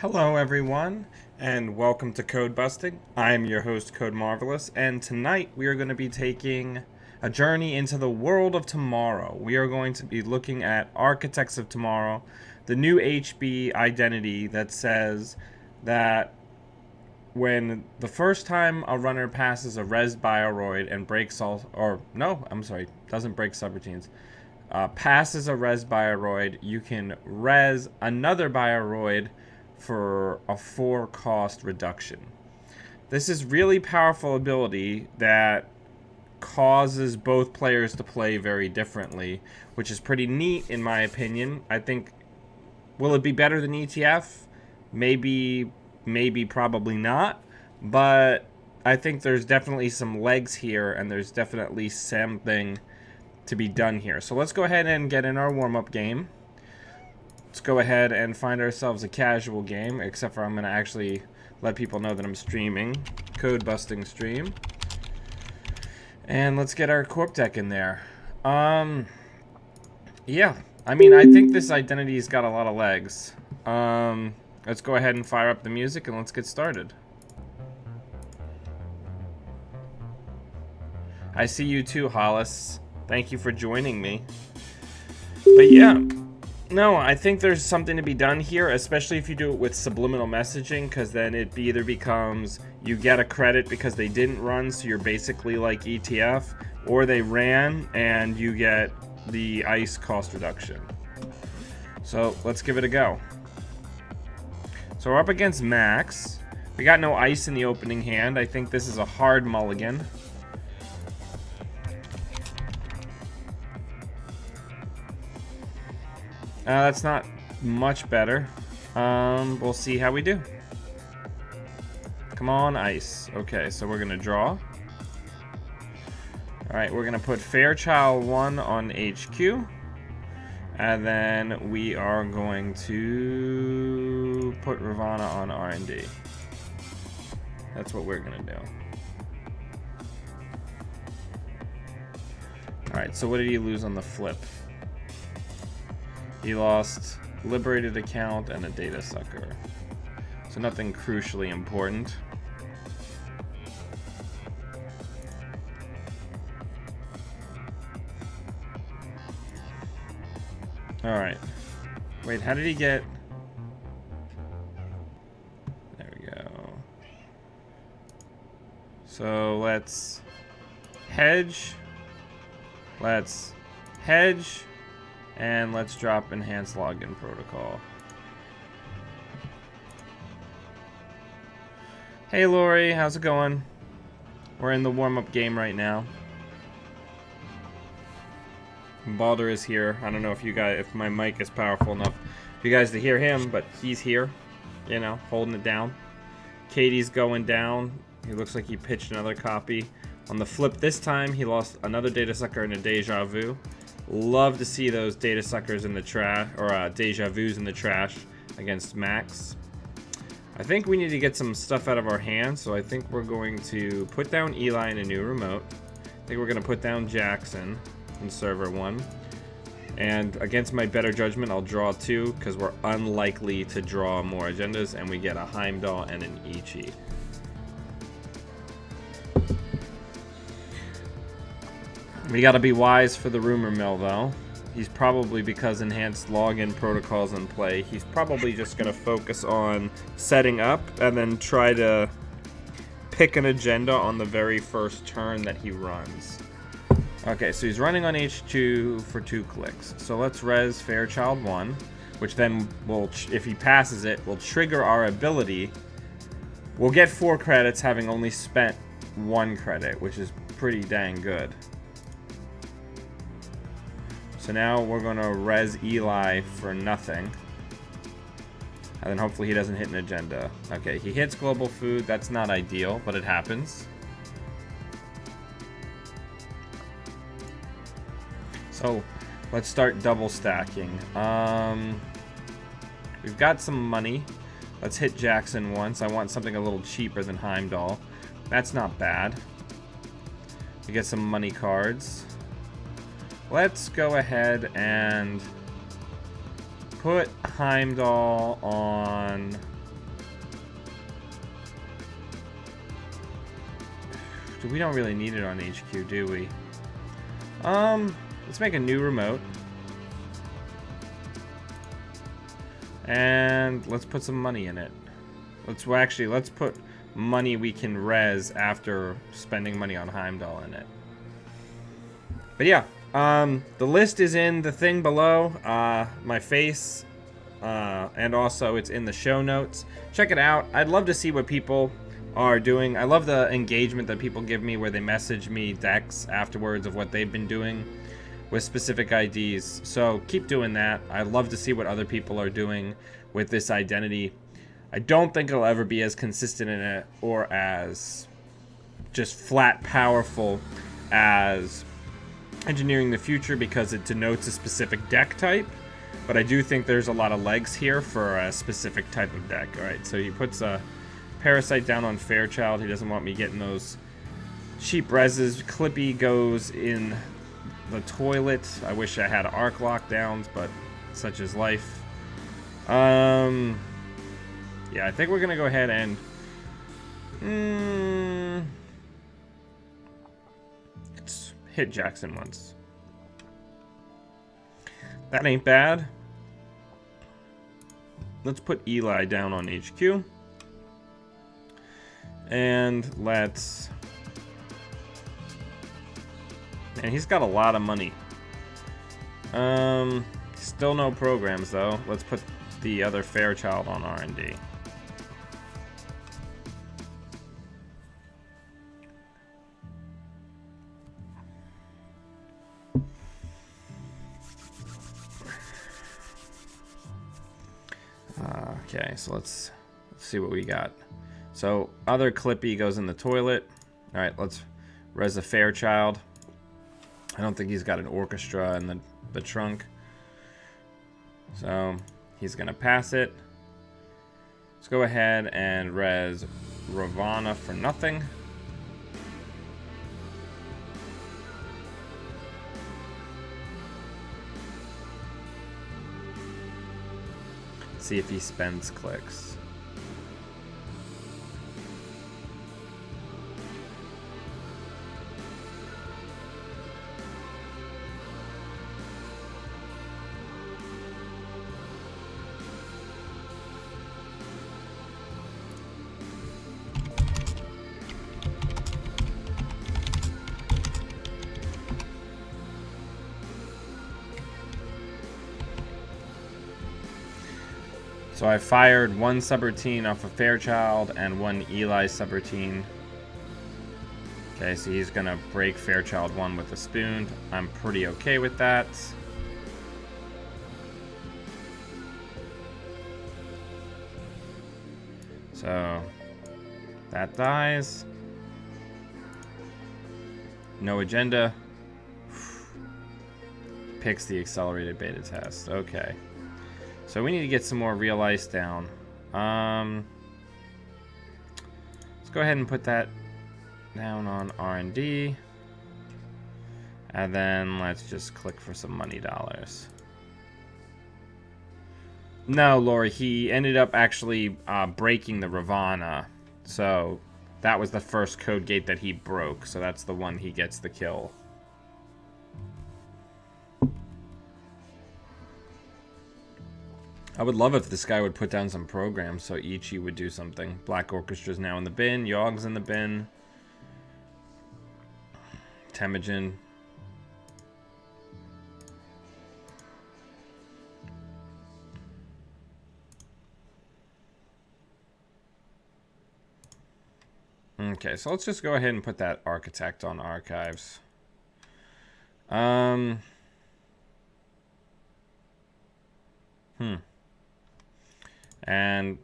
Hello everyone, and welcome to Codebusting. I'm your host, Code Marvelous, and tonight we are going to be taking a journey into the world of tomorrow. We are going to be looking at Architects of Tomorrow, the new HB identity that says that when the first time a runner passes a res bioroid and breaks all, or no, I'm sorry, doesn't break subroutines, passes a res bioroid, you can res another bioroid for a 4 cost reduction. This is really powerful ability that causes both players to play very differently, which is pretty neat in my opinion. I think, will it be better than ETF? Maybe, probably not, but I think there's definitely some legs here and there's definitely something to be done here. So let's go ahead and get in our warm-up game. Let's go ahead and find ourselves a casual game, except for I'm going to actually let people know that I'm streaming. Code busting stream. And let's get our corp deck in there. Yeah, I mean, I think this identity's got a lot of legs. Let's go ahead and fire up the music and let's get started. I see you too, Hollis. Thank you for joining me. But yeah. No, I think there's something to be done here, especially if you do it with subliminal messaging, because then it either becomes you get a credit because they didn't run, so you're basically like ETF, or they ran and you get the ice cost reduction. So let's give it a go. So we're up against Max. We got no ice in the opening hand. I think this is a hard mulligan. That's not much better. We'll see how we do. Come on, ice. Okay, so we're gonna draw. Alright, we're gonna put Fairchild 1 on HQ. And then we are going to put Ravana on R&D. That's what we're gonna do. Alright, so what did he lose on the flip? He lost liberated account and a data sucker. So nothing crucially important. Alright. Wait, how did he get... There we go. So let's hedge. Let's hedge. And let's drop enhanced login protocol. Hey Lori, how's it going? We're in the warm-up game right now. Balder is here. I don't know if you guys, if my mic is powerful enough for you guys to hear him, but he's here, you know, holding it down. Katie's going down. He looks like he pitched another copy. On the flip this time, he lost another data sucker and a deja vu. Love to see those data suckers in the trash, or deja vus in the trash against Max. I think we need to get some stuff out of our hands, so I think we're going to put down Eli in a new remote. I think we're going to put down Jackson in server 1. And against my better judgment, I'll draw 2, because we're unlikely to draw more agendas, and we get a Heimdall and an Ichi. We gotta be wise for the rumor mill, though. He's probably, because enhanced login protocol's in play, he's probably just gonna focus on setting up and then try to pick an agenda on the very first turn that he runs. Okay, so he's running on H2 for 2 clicks. So let's res Fairchild 1, which then will, if he passes it, will trigger our ability. We'll get 4 credits having only spent 1 credit, which is pretty dang good. So now we're going to res Eli for nothing. And then hopefully he doesn't hit an agenda. Okay, he hits global food. That's not ideal, but it happens. So let's start double stacking. We've got some money. Let's hit Jackson once. I want something a little cheaper than Heimdall. That's not bad. We get some money cards. Let's go ahead and put Heimdall on We don't really need it on HQ, do we? Let's make a new remote. And let's put some money in it. Let's put money we can res after spending money on Heimdall in it. But yeah, the list is in the thing below, my face, and also it's in the show notes. Check it out. I'd love to see what people are doing. I love the engagement that people give me where they message me decks afterwards of what they've been doing with specific IDs. So keep doing that. I love to see what other people are doing with this identity. I don't think it'll ever be as consistent in it or as just flat powerful as Engineering the Future because it denotes a specific deck type. But I do think there's a lot of legs here for a specific type of deck. Alright, so he puts a Parasite down on Fairchild. He doesn't want me getting those cheap reses. Clippy goes in the toilet. I wish I had arc lockdowns, but such is life. Yeah, I think we're gonna go ahead and let's hit Jackson once. That ain't bad. Let's put Eli down on HQ. And let's... And he's got a lot of money. Still no programs though. Let's put the other Fairchild on R&D. Okay, so let's see what we got. So other Clippy goes in the toilet. All right, let's res a Fairchild. I don't think he's got an orchestra in the trunk. So he's gonna pass it. Let's go ahead and res Ravana for nothing. See if he spends clicks. So I fired one subroutine off of Fairchild and one Eli subroutine. Okay, so he's gonna break Fairchild 1 with a spoon. I'm pretty okay with that. So that dies. No agenda. Picks the accelerated beta test. Okay. So we need to get some more real ice down. Let's go ahead and put that down on R&D. And then let's just click for some money dollars. No, Lori, he ended up actually breaking the Ravana. So that was the first code gate that he broke. So that's the one he gets the kill. I would love if this guy would put down some programs so Ichi would do something. Black Orchestra's now in the bin. Yogg's in the bin. Temujin. Okay, so let's just go ahead and put that Architect on archives. And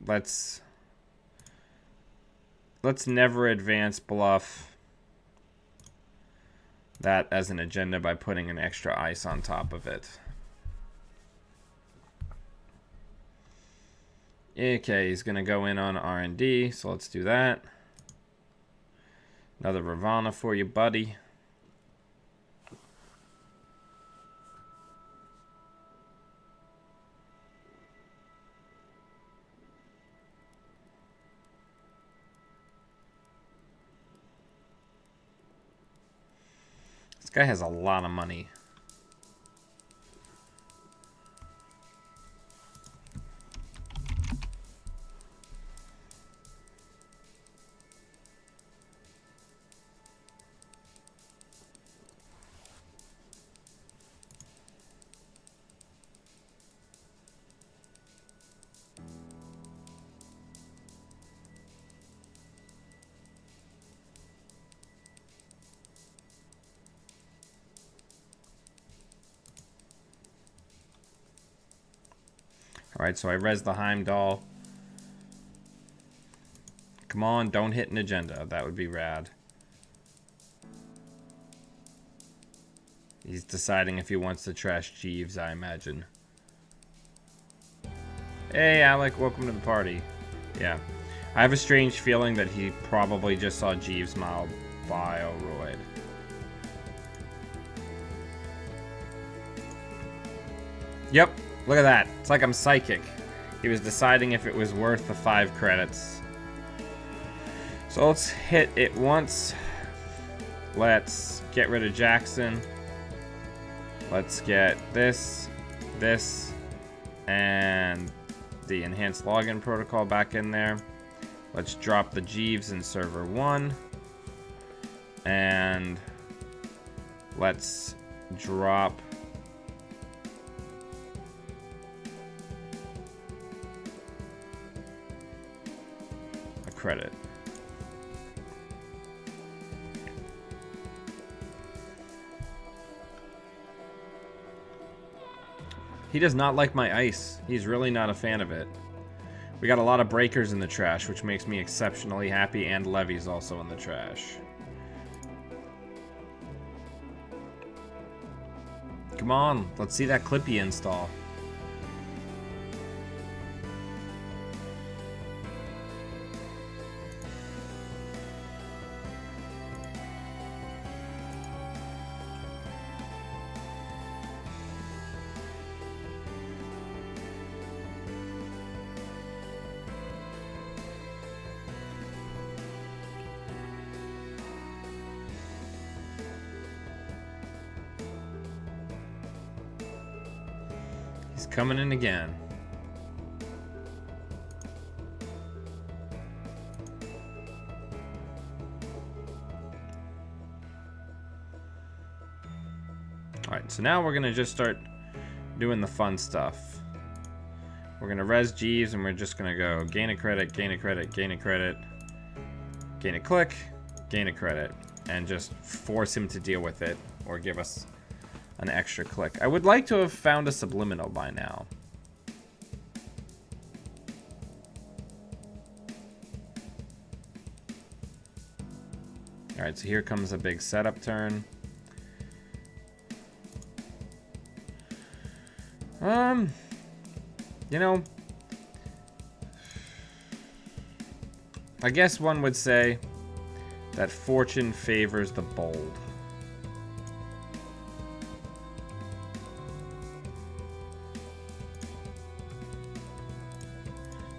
let's never advance bluff that as an agenda by putting an extra ice on top of it. Okay, he's gonna go in on R&D, so let's do that. Another Ravana for you, buddy. guy has a lot of money. Alright, so I res the Heimdall. Come on, don't hit an agenda. That would be rad. He's deciding if he wants to trash Jeeves, I imagine. Hey, Alec, welcome to the party. Yeah. I have a strange feeling that he probably just saw Jeeves mob Bioroid. Yep, look at that. It's like I'm psychic. He was deciding if it was worth the 5 credits. So let's hit it once. Let's get rid of Jackson. Let's get this, and the enhanced login protocol back in there. Let's drop the Jeeves in server 1. And let's drop a credit. He does not like my ice. He's really not a fan of it. We got a lot of breakers in the trash, which makes me exceptionally happy, and Levy's also in the trash. Come on, let's see that Clippy install. He's coming in again. Alright, so now we're going to just start doing the fun stuff. We're going to res Jeeves and we're just going to go gain a credit, gain a credit, gain a credit, gain a click, gain a credit, and just force him to deal with it or give us an extra click. I would like to have found a subliminal by now. Alright, so here comes a big setup turn. You know, I guess one would say that fortune favors the bold.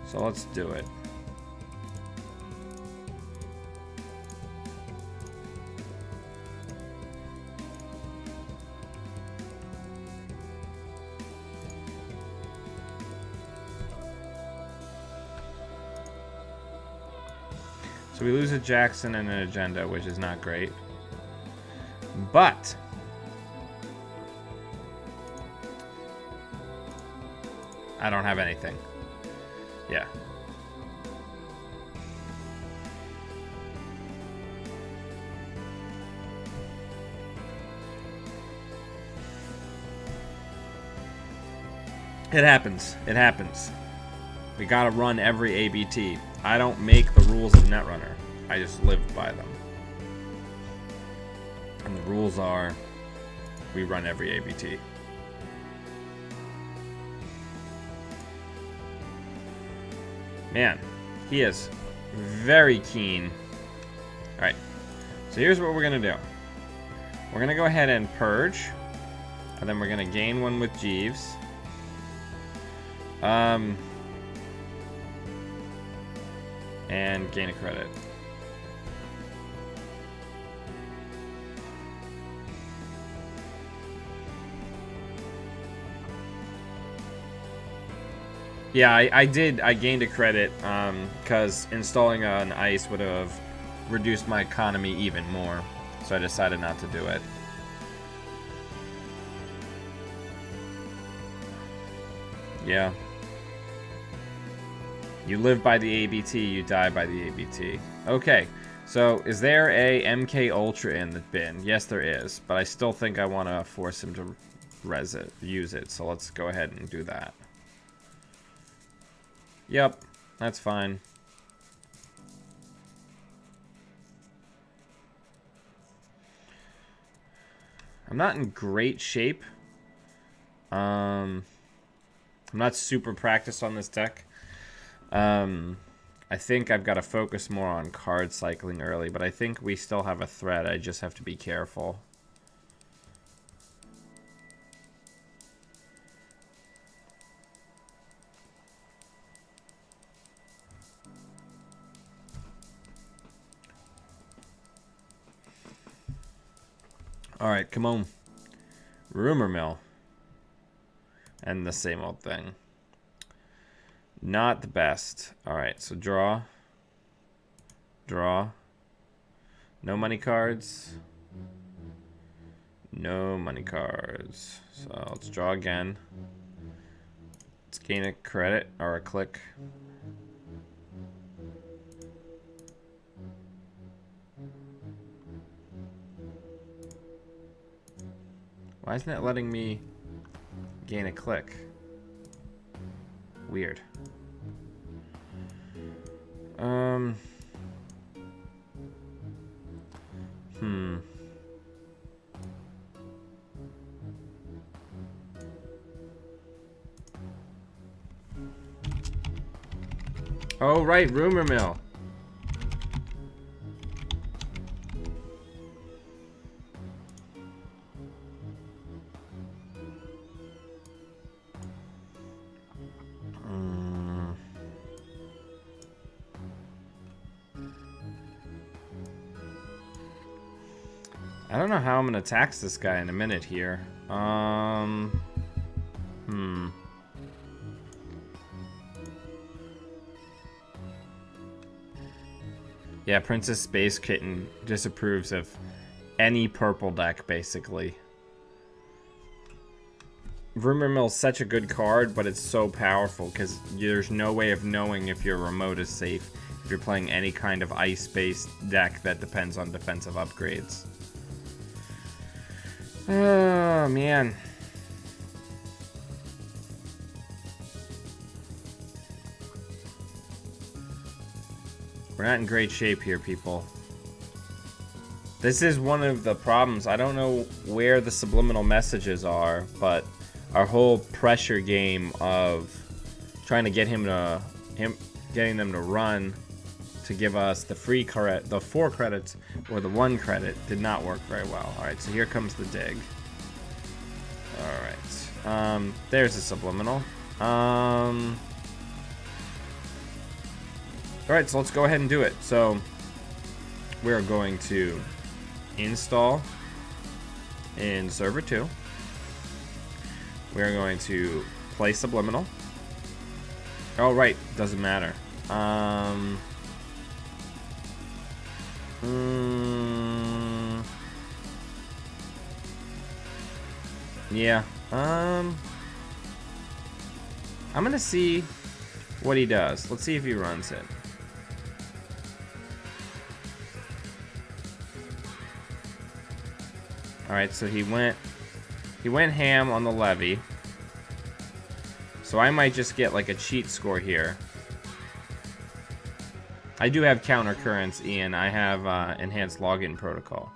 So let's do it. So we lose a Jackson and an agenda, which is not great. But I don't have anything. Yeah. It happens. It happens. We gotta run every ABT. I don't make the rules of Netrunner. I just live by them. And the rules are, we run every ABT. Man, he is very keen. Alright, so here's what we're going to do. We're going to go ahead and purge. And then we're going to gain one with Jeeves. And gain a credit. Yeah, I did. I gained a credit because installing an ice would have reduced my economy even more. So I decided not to do it. Yeah. You live by the ABT, you die by the ABT. Okay, so is there a MK Ultra in the bin? Yes, there is, but I still think I want to force him to use it, so let's go ahead and do that. Yep, that's fine. I'm not in great shape. I'm not super practiced on this deck. I think I've got to focus more on card cycling early, but I think we still have a threat. I just have to be careful. Alright, come on. Rumor mill. And the same old thing. Not the best. Alright, so draw. Draw. No money cards. No money cards. So let's draw again. Let's gain a credit or a click. Why isn't it letting me gain a click? Weird. Oh, right, rumor mill. I don't know how I'm gonna tax this guy in a minute here. Yeah, Princess Space Kitten disapproves of any purple deck, basically. Rumor Mill's such a good card, but it's so powerful because there's no way of knowing if your remote is safe if you're playing any kind of ice-based deck that depends on defensive upgrades. Oh, man. We're not in great shape here, people. This is one of the problems. I don't know where the subliminal messages are, but our whole pressure game of trying to get getting them to run to give us the free credit, the 4 credits or the 1 credit did not work very well. All right, so here comes the dig. All right, there's a subliminal. Alright, so let's go ahead and do it. So, we're going to install in server 2. We're going to play subliminal. Oh, right, doesn't matter. Yeah, I'm gonna see what he does. Let's see if he runs it. Alright, so he went ham on the levy. So I might just get like a cheat score here. I do have counter currents, Ian. I have enhanced login protocol.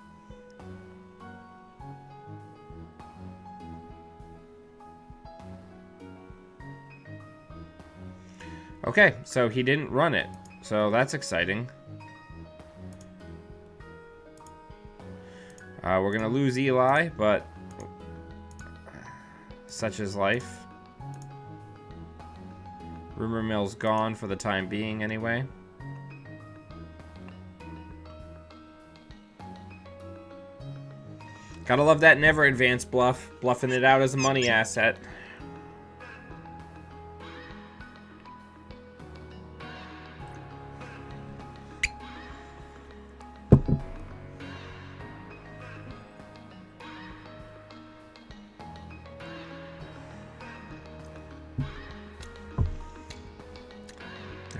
Okay, so he didn't run it. So that's exciting. We're gonna lose Eli, but such is life. Rumor Mill's gone for the time being, anyway. Gotta love that never advance bluff, bluffing it out as a money asset.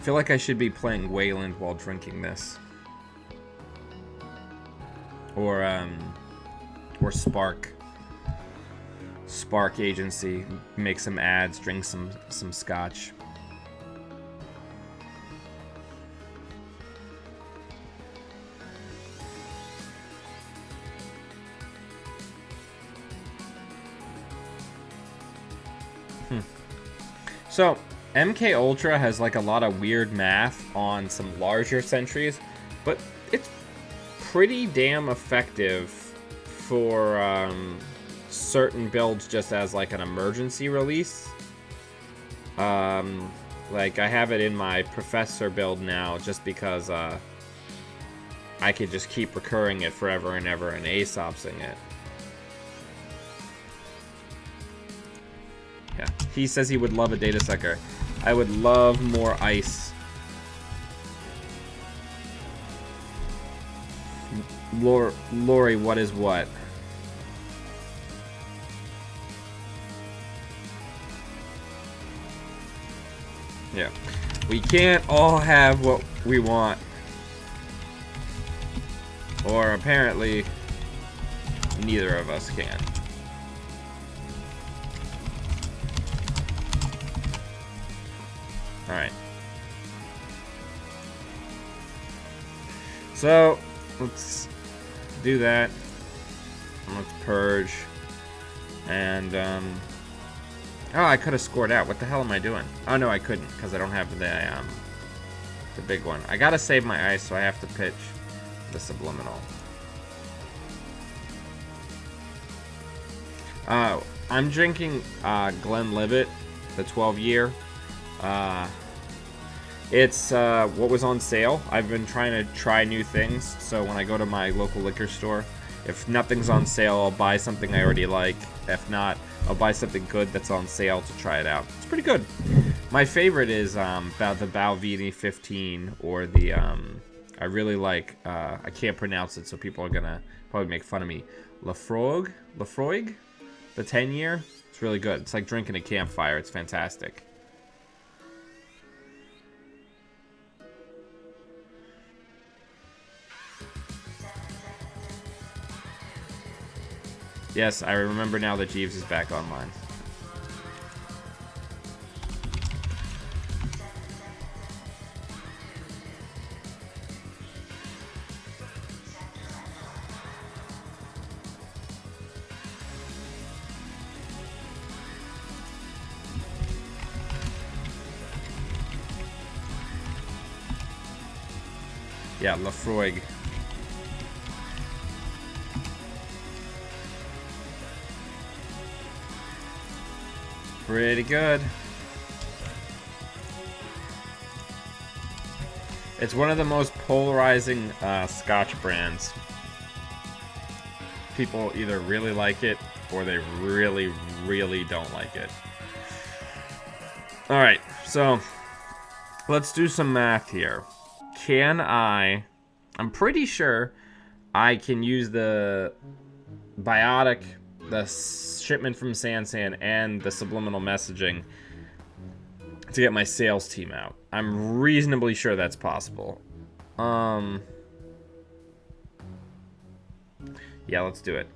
I feel like I should be playing Wayland while drinking this. Or Spark. Spark Agency. Make some ads, drink some scotch. So, MK Ultra has like a lot of weird math on some larger sentries, but it's pretty damn effective for certain builds just as like an emergency release. Like I have it in my Professor build now just because I could just keep recurring it forever and ever and Aesopsing it. Yeah, he says he would love a data sucker. I would love more ice. Lori, what is what? Yeah. We can't all have what we want. Or apparently, neither of us can. Alright. So, let's do that. Let's purge. And, oh, I could have scored out. What the hell am I doing? Oh, no, I couldn't, because I don't have the big one. I gotta save my ice, so I have to pitch the Subliminal. I'm drinking Glenlivet, the 12-year. It's what was on sale. I've been trying to try new things, so when I go to my local liquor store, if nothing's on sale, I'll buy something I already like. If not, I'll buy something good that's on sale to try it out. It's pretty good. My favorite is the Balvenie 15, or the I really like, I can't pronounce it, so people are gonna probably make fun of me. Lafroig, the 10-year. It's really good. It's like drinking a campfire. It's fantastic. Yes, I remember now that Jeeves is back online. Yeah, Lafroig. Pretty good. It's one of the most polarizing Scotch brands. People either really like it or they really, really don't like it. Alright, so let's do some math here. I'm pretty sure I can use the Biotic, the shipment from Sansan, and the subliminal messaging to get my sales team out. I'm reasonably sure that's possible. Yeah, let's do it.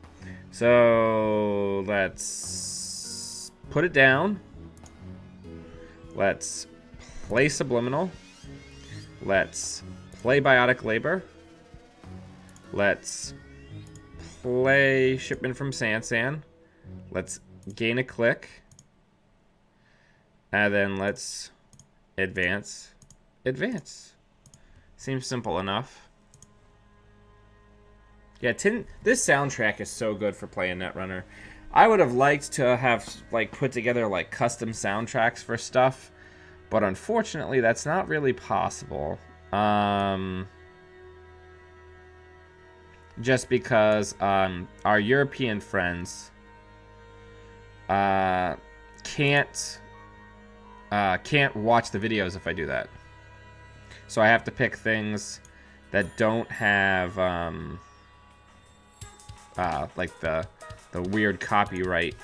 So let's put it down. Let's play subliminal. Let's play Biotic Labor. Let's play Shipment from Sansan. Let's gain a click. And then let's advance. Advance. Seems simple enough. Yeah, this soundtrack is so good for playing Netrunner. I would have liked to have like put together like custom soundtracks for stuff, but unfortunately that's not really possible. Just because our European friends can't watch the videos if I do that. So I have to pick things that don't have like the weird copyright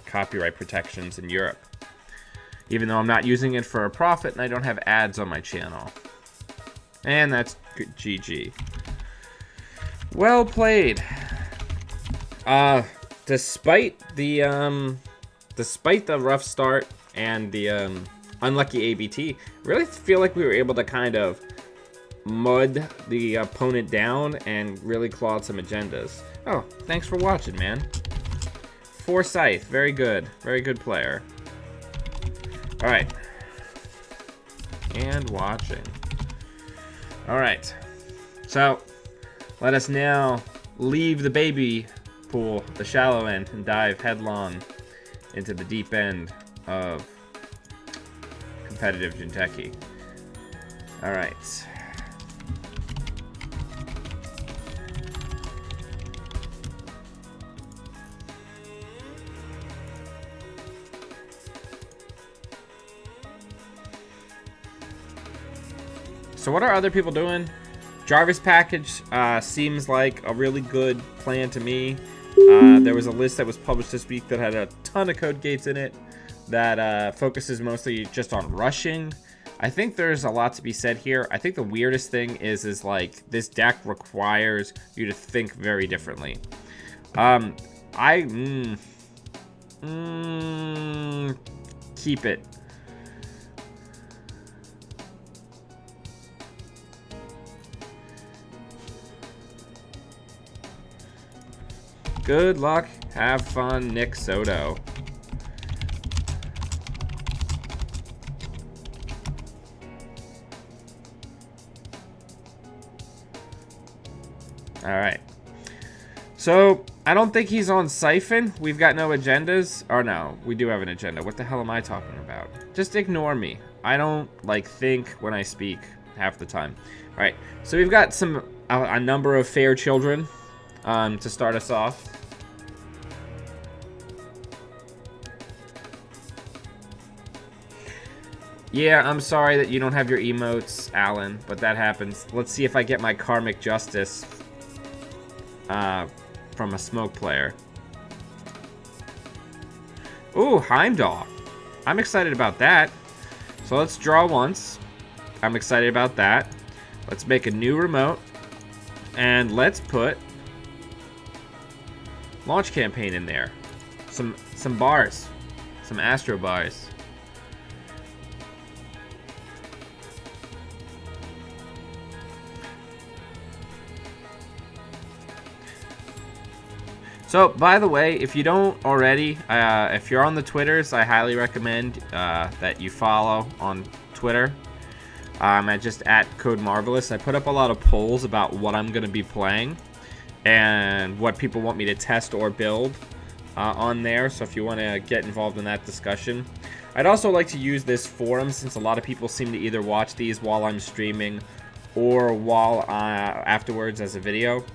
copyright protections in Europe. even though I'm not using it for a profit and I don't have ads on my channel. And that's GG. Well played. Despite the rough start and the unlucky ABT, really feel like we were able to kind of mud the opponent down and really clawed some agendas. Oh, thanks for watching, man. Forsyth, very good player. All right, and watching. All right, so let us now leave the baby pool, the shallow end, and dive headlong into the deep end of competitive Jinteki. All right. So what are other people doing? Jarvis package seems like a really good plan to me. There was a list that was published this week that had a ton of code gates in it that focuses mostly just on rushing. I think there's a lot to be said here. I think the weirdest thing is like this deck requires you to think very differently. Keep it. Good luck. Have fun, Nick Soto. All right. So, I don't think he's on Siphon. We've got no agendas. Or no, we do have an agenda. What the hell am I talking about? Just ignore me. I don't, like, think when I speak half the time. All right. So, we've got a number of fair children to start us off. Yeah, I'm sorry that you don't have your emotes, Alan, but that happens. Let's see if I get my karmic justice from a smoke player. Ooh, Heimdall. I'm excited about that. So let's draw once. I'm excited about that. Let's make a new remote. And let's put launch campaign in there. Some bars. Some Astro bars. So, by the way, if you don't already, if you're on the Twitters, I highly recommend that you follow on Twitter. I'm just at Code Marvelous. I put up a lot of polls about what I'm going to be playing and what people want me to test or build on there. So if you want to get involved in that discussion. I'd also like to use this forum since a lot of people seem to either watch these while I'm streaming or while afterwards as a video.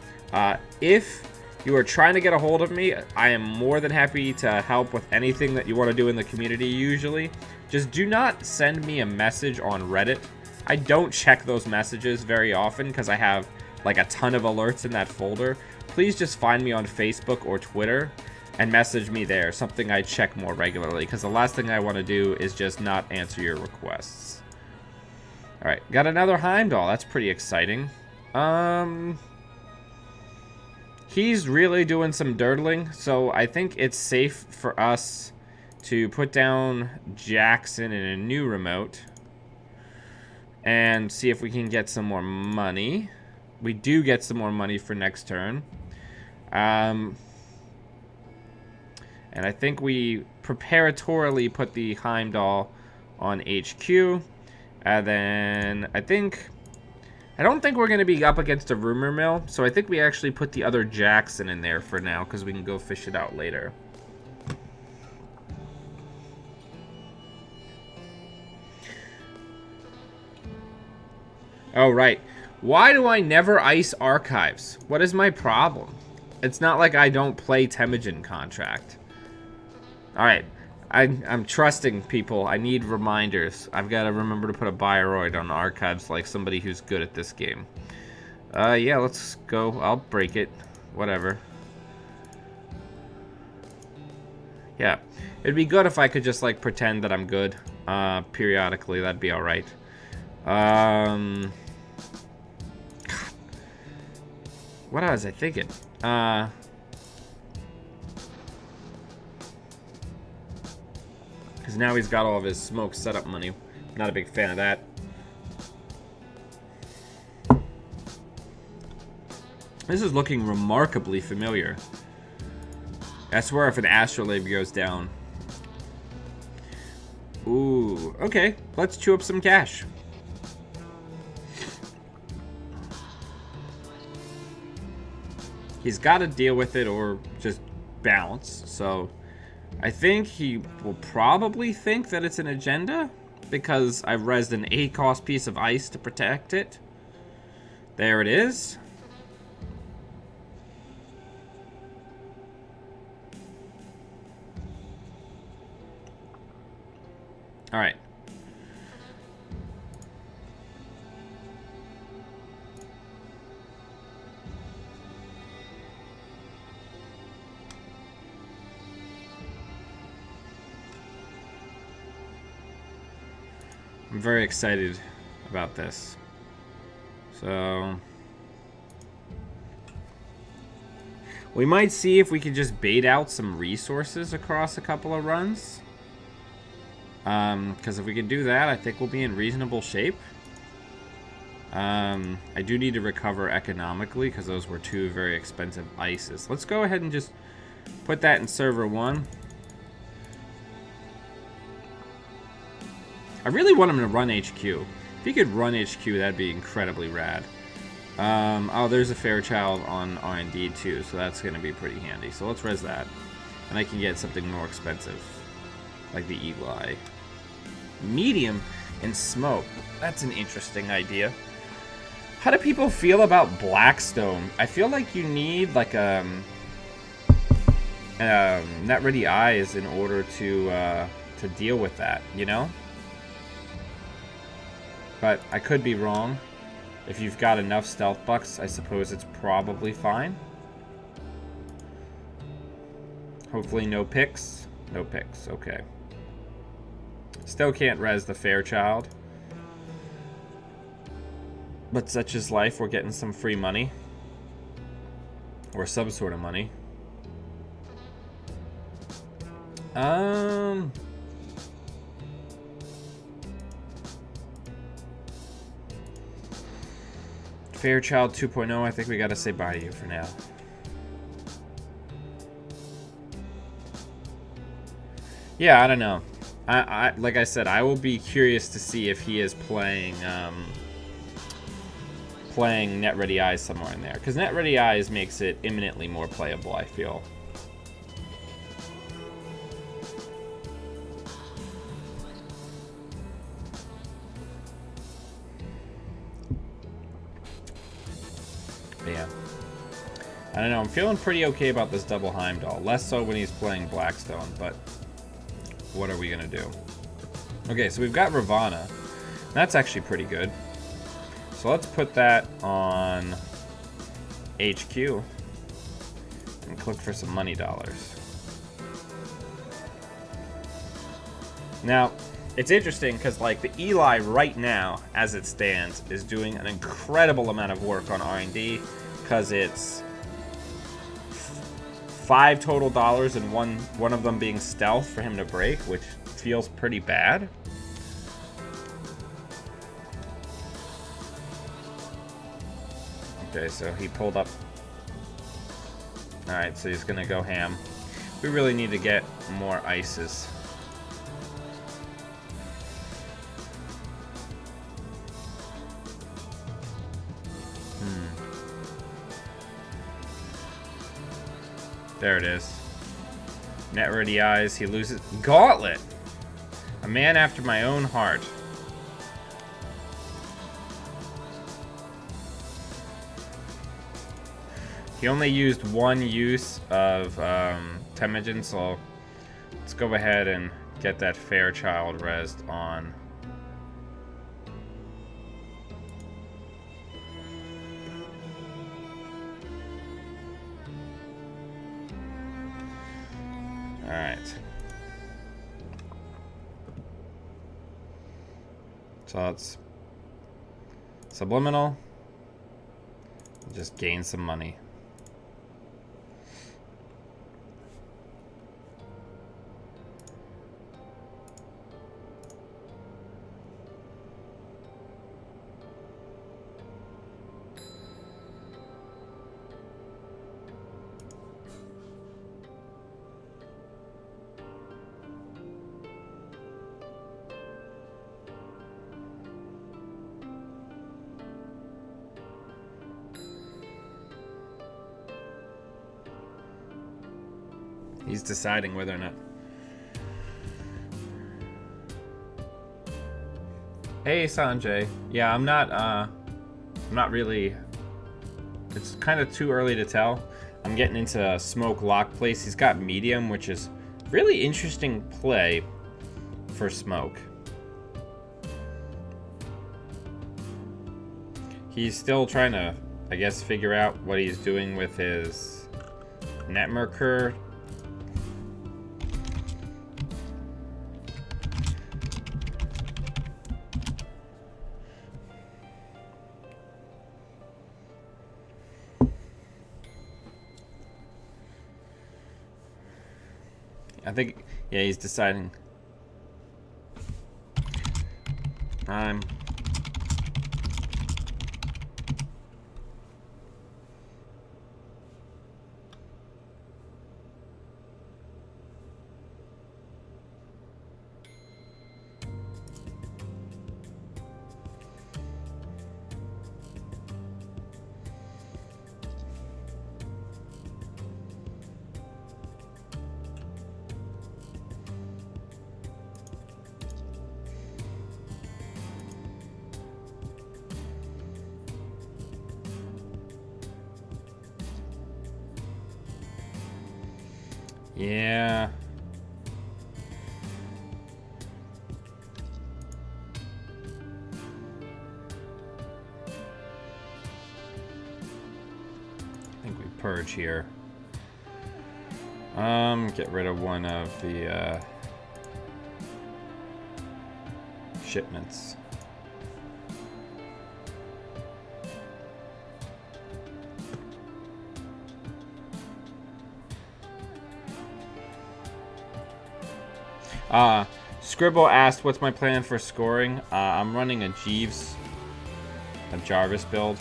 If you are trying to get a hold of me, I am more than happy to help with anything that you want to do in the community usually. Just do not send me a message on Reddit. I don't check those messages very often because I have like a ton of alerts in that folder. Please just find me on Facebook or Twitter and message me there, something I check more regularly because the last thing I want to do is just not answer your requests. Alright, got another Heimdall. That's pretty exciting. He's really doing some dirtling, so I think it's safe for us to put down Jackson in a new remote and see if we can get some more money. We do get some more money for next turn. And I think we preparatorily put the Heimdall on HQ. And then I don't think we're going to be up against a rumor mill, so I think we actually put the other Jackson in there for now because we can go fish it out later. Oh, right. Why do I never ice archives? What is my problem? It's not like I don't play Temujin Contract. Alright. I'm trusting people. I need reminders. I've got to remember to put a Bioroid on archives like somebody who's good at this game. Yeah, let's go. I'll break it. Whatever. Yeah. It'd be good if I could just, like, pretend that I'm good periodically. That'd be alright. What was I thinking? Because now he's got all of his smoke setup money. Not a big fan of that. This is looking remarkably familiar. I swear if an astrolabe goes down. Ooh, okay. Let's chew up some cash. He's got to deal with it or just bounce. So I think he will probably think that it's an agenda because I've rezzed an 8-cost piece of ice to protect it. There it is. All right. I'm very excited about this. So we might see if we can just bait out some resources across a couple of runs. Because if we can do that, I think we'll be in reasonable shape. I do need to recover economically because those were 2 very expensive ices. Let's go ahead and just put that in server 1. I really want him to run HQ. If he could run HQ, that'd be incredibly rad. Oh, there's a Fairchild on R&D too, so that's going to be pretty handy. So let's res that. And I can get something more expensive, like the Eli. Medium and smoke. That's an interesting idea. How do people feel about Blackstone? I feel like you need like net ready eyes in order to deal with that, you know? But I could be wrong. If you've got enough stealth bucks, I suppose it's probably fine. Hopefully no picks. No picks, okay. Still can't res the Fairchild. But such is life, we're getting some free money. Or some sort of money. Fairchild 2.0, I think we gotta say bye to you for now. Yeah, I don't know. I like I said, I will be curious to see if he is playing playing Net Ready Eyes somewhere in there, because Net Ready Eyes makes it imminently more playable, I feel. Yeah. I don't know, I'm feeling pretty okay about this double Heimdall. Less so when he's playing Blackstone, but what are we gonna do? Okay, so we've got Ravana. That's actually pretty good. So let's put that on HQ and click for some money dollars. Now, it's interesting because like the Eli right now, as it stands, is doing an incredible amount of work on R&D because it's 5 total dollars and one of them being stealth for him to break, which feels pretty bad. Okay, so he pulled up. Alright, so he's gonna go ham. We really need to get more ices. There it is. Net Ready Eyes, he loses. Gauntlet! A man after my own heart. He only used 1 use of Temujin, so let's go ahead and get that Fairchild rezzed on. Alright. So let's subliminal. Just gain some money. He's deciding whether or not. Hey Sanjay. Yeah, I'm not really. It's kind of too early to tell. I'm getting into Smoke Lock Place. He's got medium, which is really interesting play for Smoke. He's still trying to, I guess, figure out what he's doing with his Netmerker. I think, yeah, he's deciding. Yeah. I think we purge here. Get rid of one of the shipments. Scribble asked, what's my plan for scoring? I'm running a Jarvis build.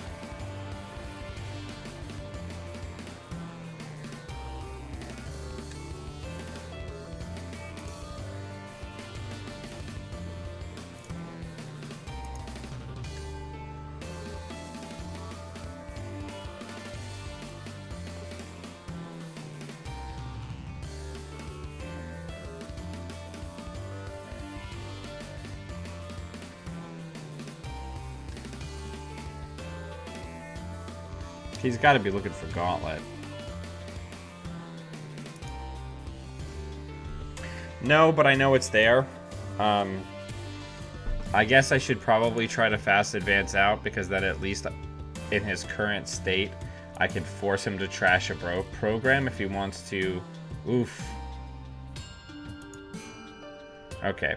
He's got to be looking for Gauntlet. No, but I know it's there. I guess I should probably try to fast advance out, because then at least in his current state, I can force him to trash a program if he wants to. Oof. Okay.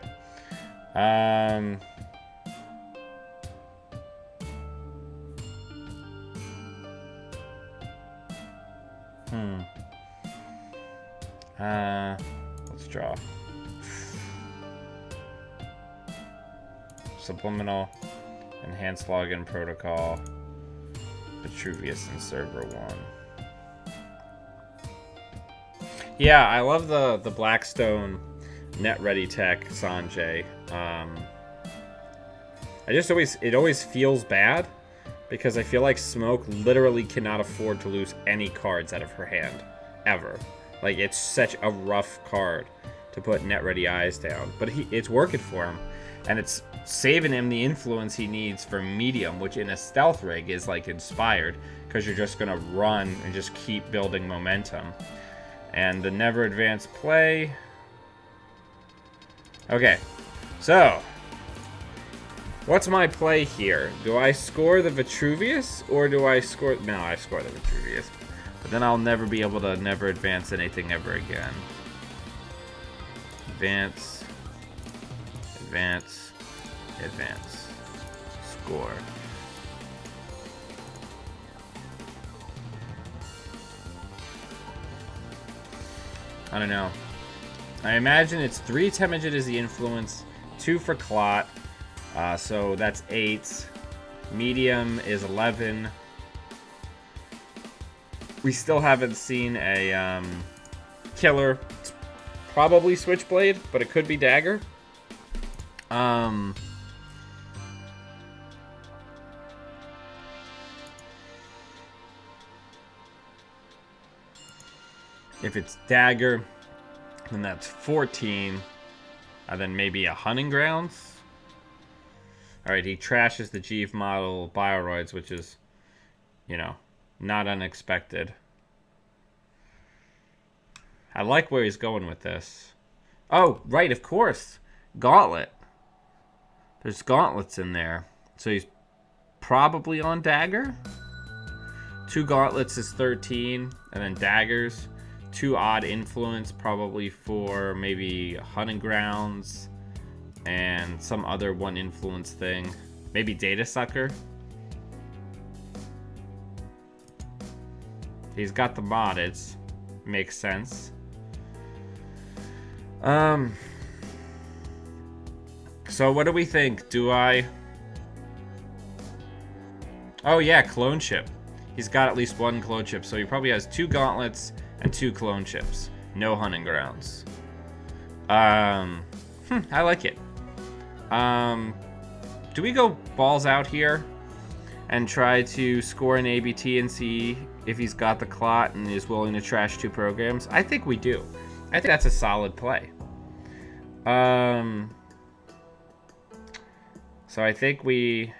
Let's draw. Subliminal, Enhanced Login Protocol, Vitruvius and Server 1. Yeah, I love the Blackstone net ready tech, Sanjay. It always feels bad, because I feel like Smoke literally cannot afford to lose any cards out of her hand, ever. Like, it's such a rough card to put net ready eyes down, but it's working for him, and it's saving him the influence he needs for medium, which in a stealth rig is like inspired, because you're just gonna run and just keep building momentum. And the never advance play. Okay, so what's my play here? Do I score the Vitruvius, or do I score... No, I score the Vitruvius. But then I'll never be able to never advance anything ever again. Advance. Advance. advance. Score. I don't know. I imagine it's 3 Temujin is the influence, 2 for Clot, so that's 8. Medium is 11. We still haven't seen a killer. It's probably Switchblade, but it could be Dagger. If it's Dagger, then that's 14. And then maybe a Hunting Grounds. Alright, he trashes the Jeeve model Bioroids, which is, you know, not unexpected. I like where he's going with this. Oh, right, of course. Gauntlet. There's gauntlets in there. So he's probably on Dagger. 2 gauntlets is 13. And then daggers. 2 odd influence, probably for maybe Hunting Grounds. And some other 1 influence thing. Maybe Data Sucker. He's got the moddeds. Makes sense. So what do we think? Do I... Oh yeah, clone chip. He's got at least 1 clone chip, so he probably has 2 gauntlets and 2 clone chips. No Hunting Grounds. I like it. Do we go balls out here and try to score an ABT and see if he's got the clot and is willing to trash 2 programs? I think we do. I think that's a solid play. So I think we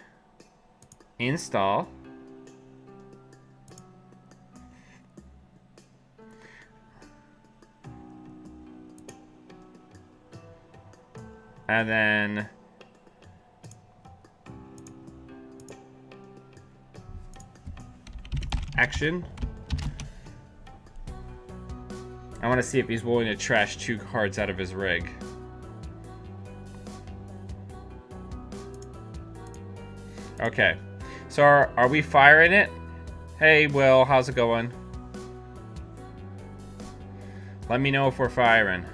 install. And then action. I want to see if he's willing to trash 2 cards out of his rig. Okay. So are we firing it? Hey, Will, how's it going? Let me know if we're firing.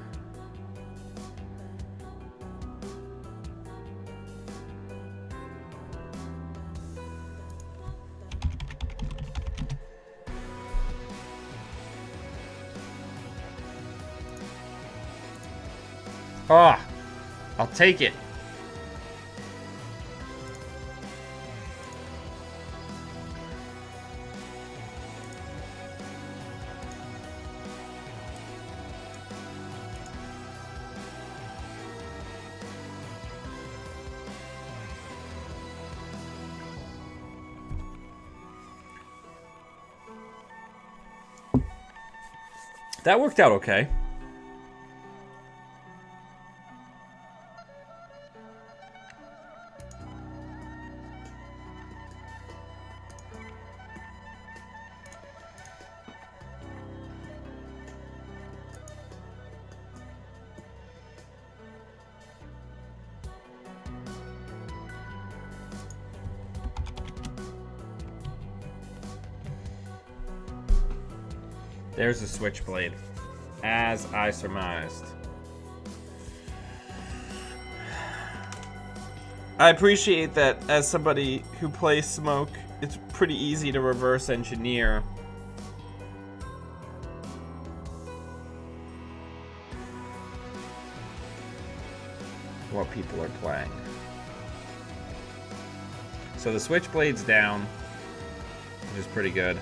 Ah, I'll take it. That worked out okay. There's the Switchblade, as I surmised. I appreciate that as somebody who plays Smoke, it's pretty easy to reverse engineer what people are playing. So the Switchblade's down, which is pretty good.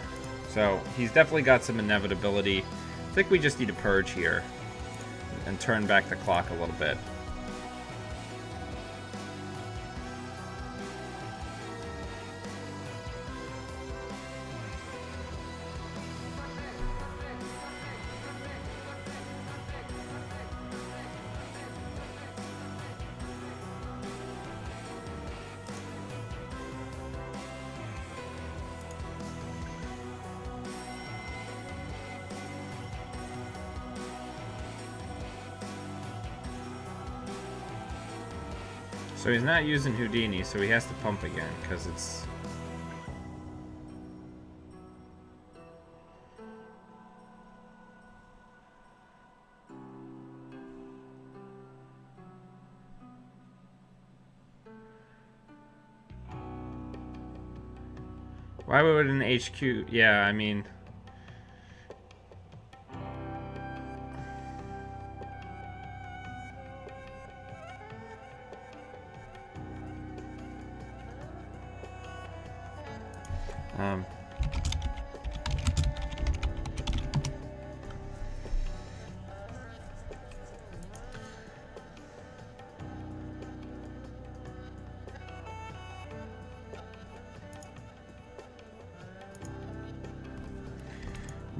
So he's definitely got some inevitability. I think we just need to purge here and turn back the clock a little bit. So he's not using Houdini, so he has to pump again, because it's... Why would an HQ... Yeah, I mean...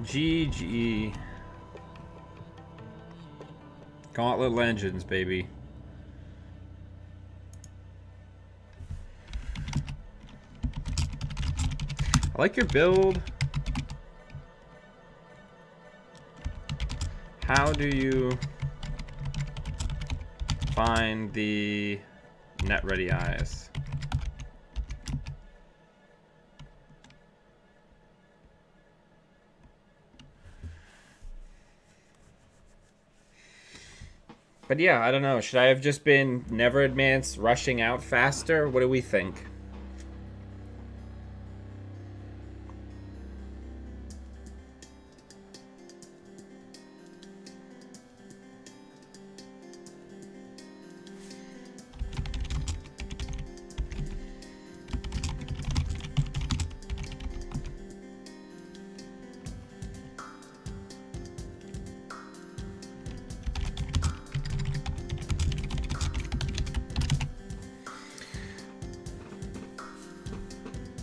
GG. Gauntlet Legends, baby. I like your build. How do you find the net ready eyes? But yeah, I don't know. Should I have just been never advanced, rushing out faster? What do we think?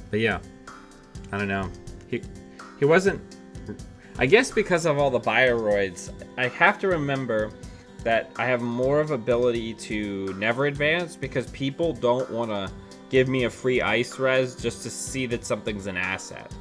But yeah, I don't know. He wasn't... I guess because of all the bioroids, I have to remember that I have more of ability to never advance because people don't want to give me a free ice res just to see that something's an asset.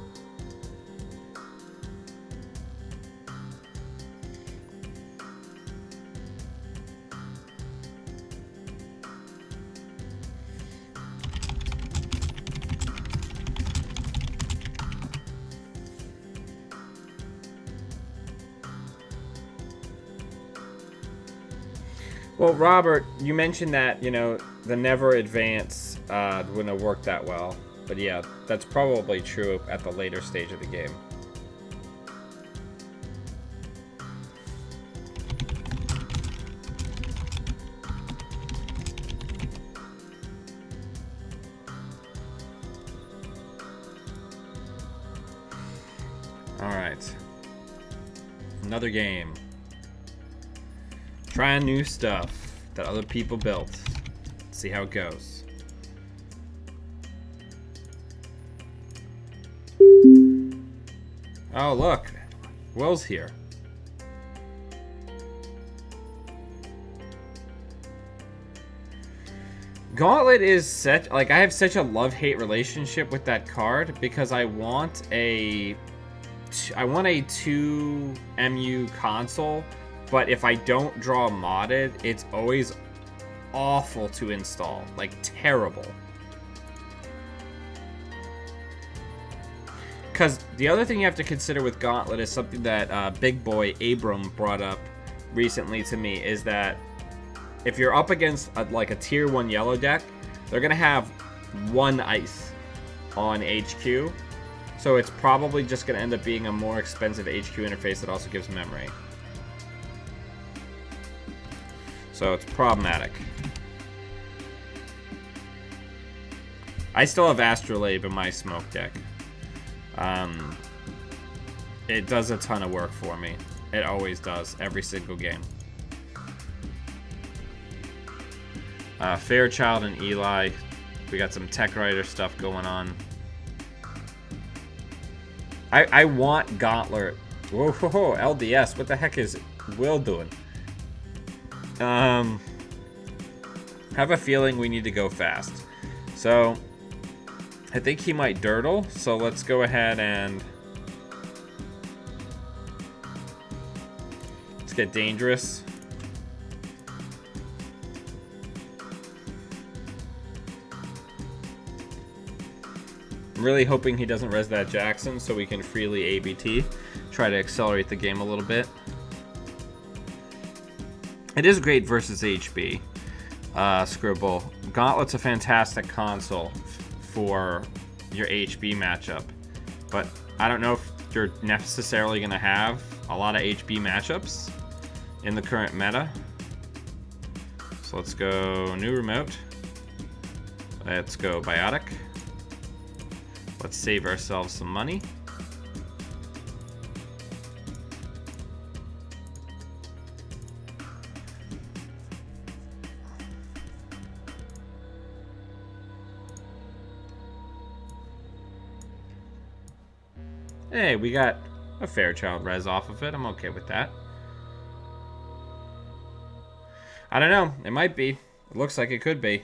Well, Robert, you mentioned that, you know, the never advance wouldn't have worked that well. But yeah, that's probably true at the later stage of the game. Alright. Another game. Trying new stuff that other people built. See how it goes. Oh, look. Will's here. Gauntlet is such... Like, I have such a love-hate relationship with that card because I want a 2 MU console. But if I don't draw modded, it's always awful to install. Like, terrible. Because the other thing you have to consider with Gauntlet is something that Big Boy Abram brought up recently to me, is that if you're up against like a tier 1 yellow deck, they're going to have 1 ice on HQ. So it's probably just going to end up being a more expensive HQ interface that also gives memory. So it's problematic. I still have Astrolabe in my smoke deck. It does a ton of work for me. It always does, every single game. Fairchild and Eli. We got some Tech Writer stuff going on. I want Gauntlet. Whoa, LDS. What the heck is Will doing? Have a feeling we need to go fast. So, I think he might dirtle. So let's go ahead and... let's get dangerous. I'm really hoping he doesn't res that Jackson so we can freely ABT. Try to accelerate the game a little bit. It is great versus HB. Scribble. Gauntlet's a fantastic console for your HB matchup. But I don't know if you're necessarily going to have a lot of HB matchups in the current meta. So let's go new remote. Let's go biotic. Let's save ourselves some money. Hey, we got a Fairchild res off of it. I'm okay with that. I don't know. It might be. It looks like it could be.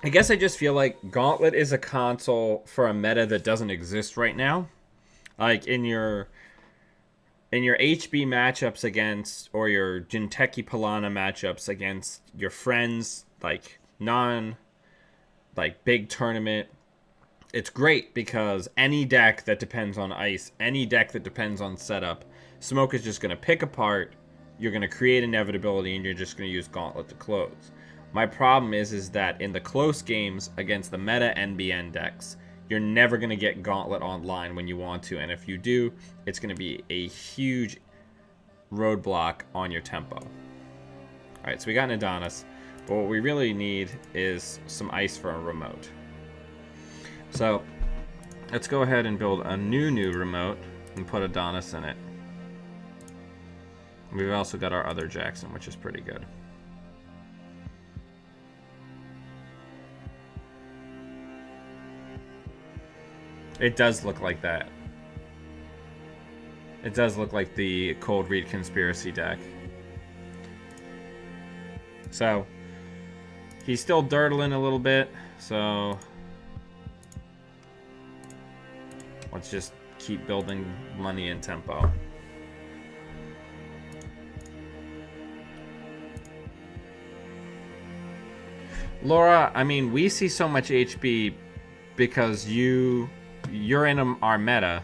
I guess I just feel like Gauntlet is a console for a meta that doesn't exist right now. Like in your HB matchups against, or your Jinteki Pilana matchups against your friends, like big tournament. It's great because any deck that depends on ice, any deck that depends on setup, Smoke is just going to pick apart, you're going to create inevitability, and you're just going to use Gauntlet to close. My problem is that in the close games against the meta NBN decks, you're never going to get Gauntlet online when you want to, and if you do, it's going to be a huge roadblock on your tempo. Alright, so we got an Adonis, but what we really need is some ice for a remote. So, let's go ahead and build a new remote and put Adonis in it. We've also got our other Jackson, which is pretty good. It does look like that. It does look like the Cold Read Conspiracy deck. So, he's still dirtling a little bit, so let's just keep building money and tempo. Laura, I mean, we see so much HB because you're in our meta,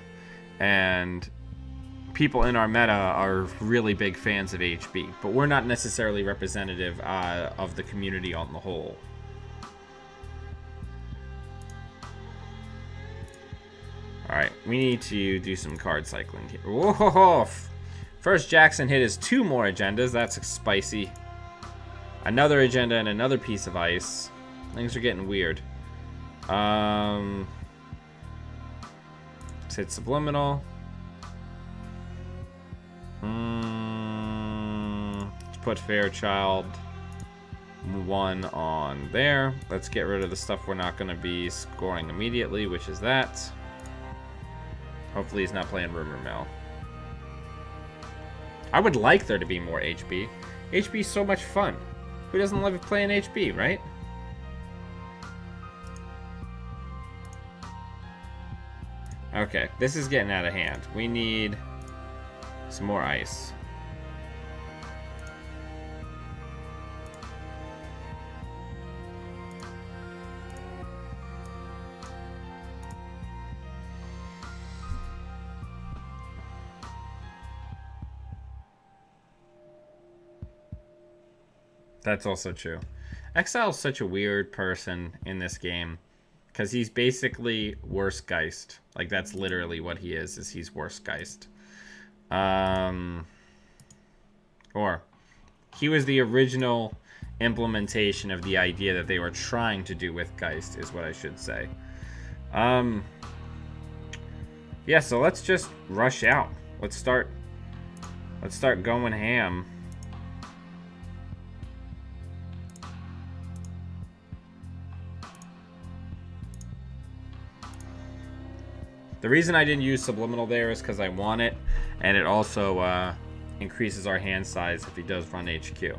and people in our meta are really big fans of HB, but we're not necessarily representative of the community on the whole. Alright, we need to do some card cycling here. Whoa! First Jackson hit is 2 more agendas. That's spicy. Another agenda and another piece of ice. Things are getting weird. Let's hit Subliminal. Let's put Fairchild 1 on there. Let's get rid of the stuff we're not going to be scoring immediately, which is that. Hopefully he's not playing Rumor Mill. I would like there to be more HB. HB is so much fun. Who doesn't love playing HB, right? Okay, this is getting out of hand. We need some more ice. That's also true. Exile's such a weird person in this game because he's basically Worst Geist. Like, that's literally what he is he's Worst Geist. Or he was the original implementation of the idea that they were trying to do with Geist, is what I should say. Yeah, so let's just rush out. Let's start going ham. The reason I didn't use Subliminal there is because I want it, and it also increases our hand size if he does run HQ.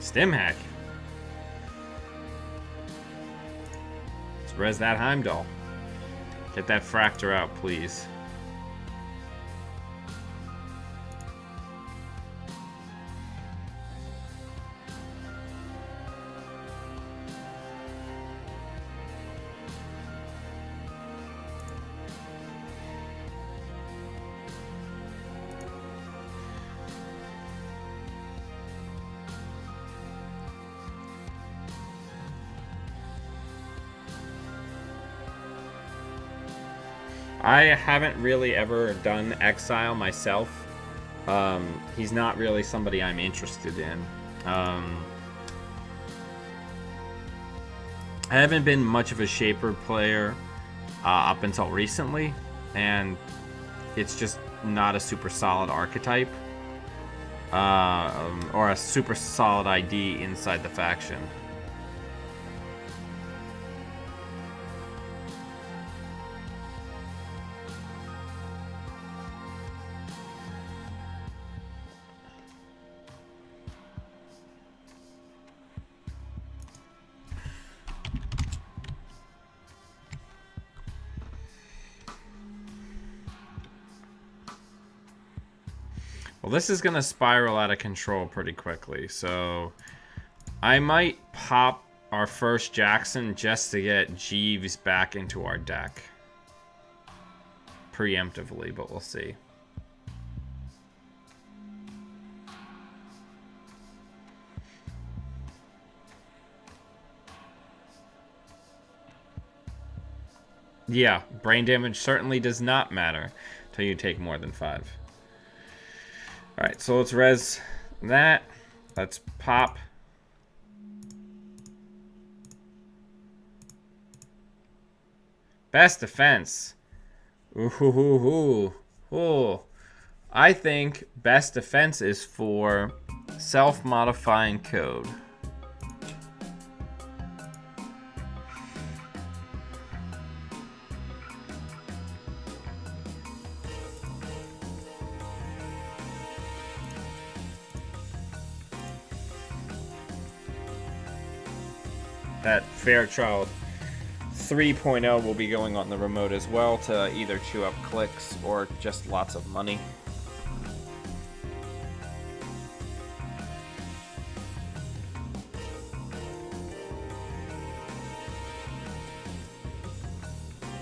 Stim hack. res that Heimdall. Get that Fractor out, please. I haven't really ever done Exile myself. He's not really somebody I'm interested in. I haven't been much of a Shaper player up until recently, and it's just not a super solid archetype or a super solid ID inside the faction. Well, this is going to spiral out of control pretty quickly, so I might pop our first Jackson just to get Jeeves back into our deck. Preemptively, but we'll see. Yeah, brain damage certainly does not matter until you take more than 5. Alright, so let's res that. Let's pop. Best defense. Ooh. I think best defense is for self-modifying code. That Fairchild 3.0 will be going on the remote as well to either chew up clicks or just lots of money.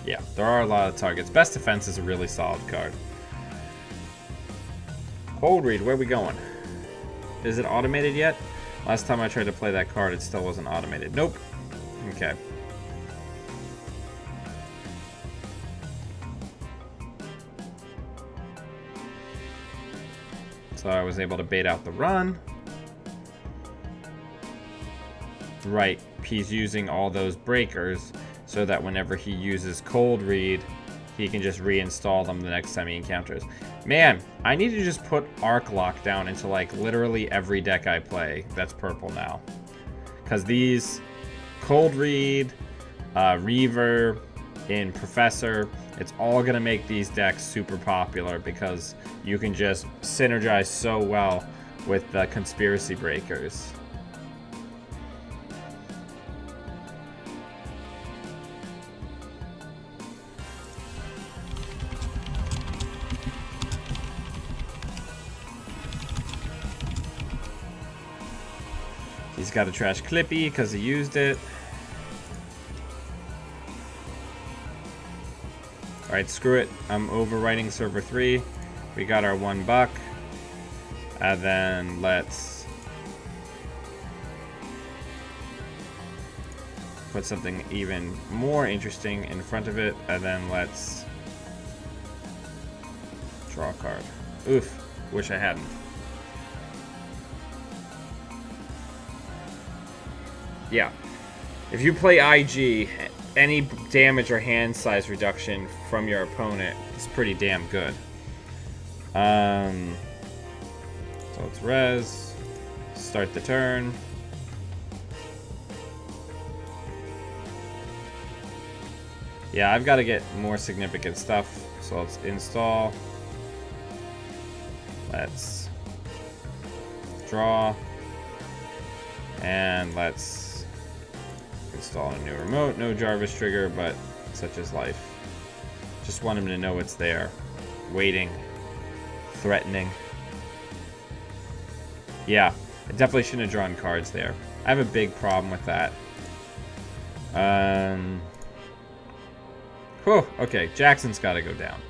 Yeah, there are a lot of targets. Best Defense is a really solid card. Cold Read, where are we going? Is it automated yet? Last time I tried to play that card, it still wasn't automated. Nope. Okay. So I was able to bait out the run. Right, he's using all those breakers so that whenever he uses Cold Read, he can just reinstall them the next time he encounters. Man, I need to just put Arc Lock down into like literally every deck I play that's purple now. Because these Cold Read, Reaver, in Professor, it's all going to make these decks super popular because you can just synergize so well with the Conspiracy Breakers. He's got a trash Clippy because he used it. Alright, screw it. I'm overwriting server 3. We got our $1. And then let's put something even more interesting in front of it. And then let's draw a card. Oof. Wish I hadn't. Yeah. If you play IG, any damage or hand size reduction from your opponent is pretty damn good. So let's res. Start the turn. Yeah, I've got to get more significant stuff. So let's install. Let's draw. And let's install a new remote. No Jarvis trigger, but such is life. Just want him to know it's there. Waiting. Threatening. Yeah, I definitely shouldn't have drawn cards there. I have a big problem with that. Whew, okay, Jackson's got to go down.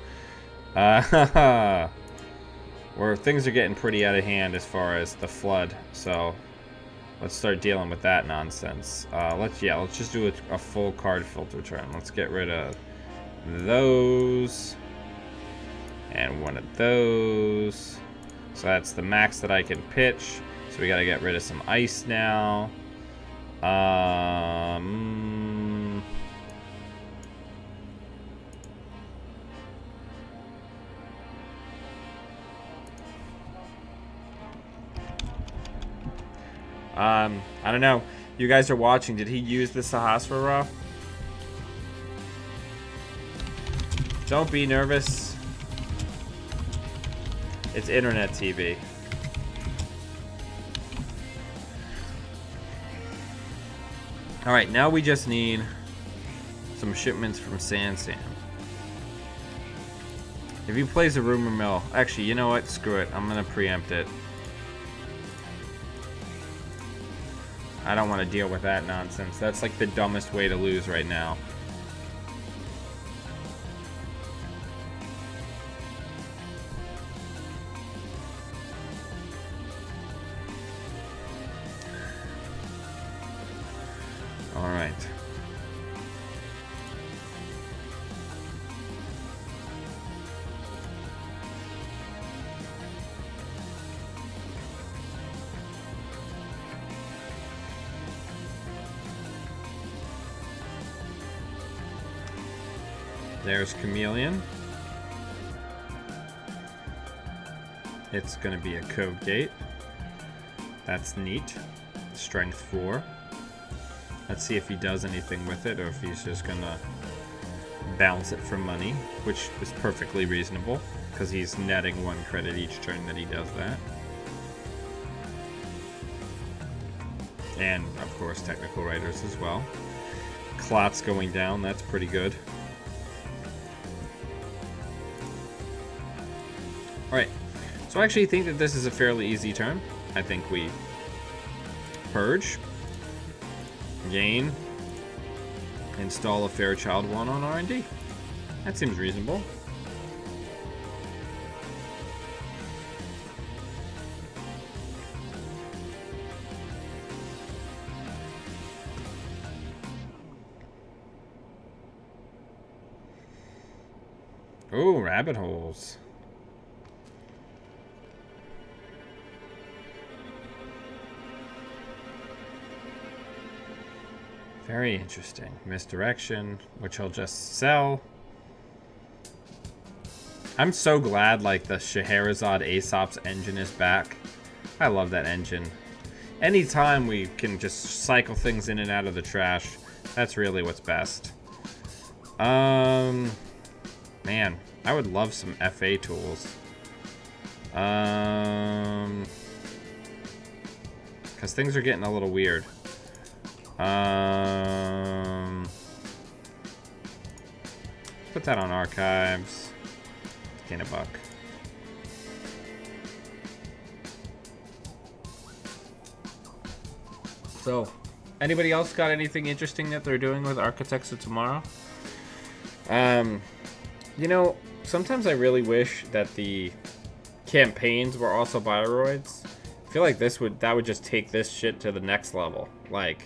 Where things are getting pretty out of hand as far as the flood, so let's start dealing with that nonsense. Let's just do a full card filter turn. Let's get rid of those and one of those. So that's the max that I can pitch. So we got to get rid of some ice now. I don't know. You guys are watching. Did he use the Sahasra Raw? Don't be nervous. It's internet TV. Alright, now we just need some shipments from Sam. If he plays a rumor mill, actually, you know what? Screw it. I'm gonna preempt it. I don't want to deal with that nonsense. That's like the dumbest way to lose right now. All right. There's Chameleon. It's going to be a code gate. That's neat. Strength 4. Let's see if he does anything with it or if he's just going to bounce it for money, which is perfectly reasonable because he's netting 1 credit each turn that he does that. And, of course, technical writers as well. Clot's going down. That's pretty good. Alright, so I actually think that this is a fairly easy turn. I think we purge, gain, install a Fairchild 1 on R&D. That seems reasonable. Ooh, rabbit holes. Very interesting. Misdirection, which I'll just sell. I'm so glad, like, the Scheherazade Aesop's engine is back. I love that engine. Anytime we can just cycle things in and out of the trash, that's really what's best. Man, I would love some FA tools. Because things are getting a little weird. Put that on archives. Gain $1. So, anybody else got anything interesting that they're doing with Architects of Tomorrow? You know, sometimes I really wish that the campaigns were also Bioroids. I feel like that would just take this shit to the next level. Like,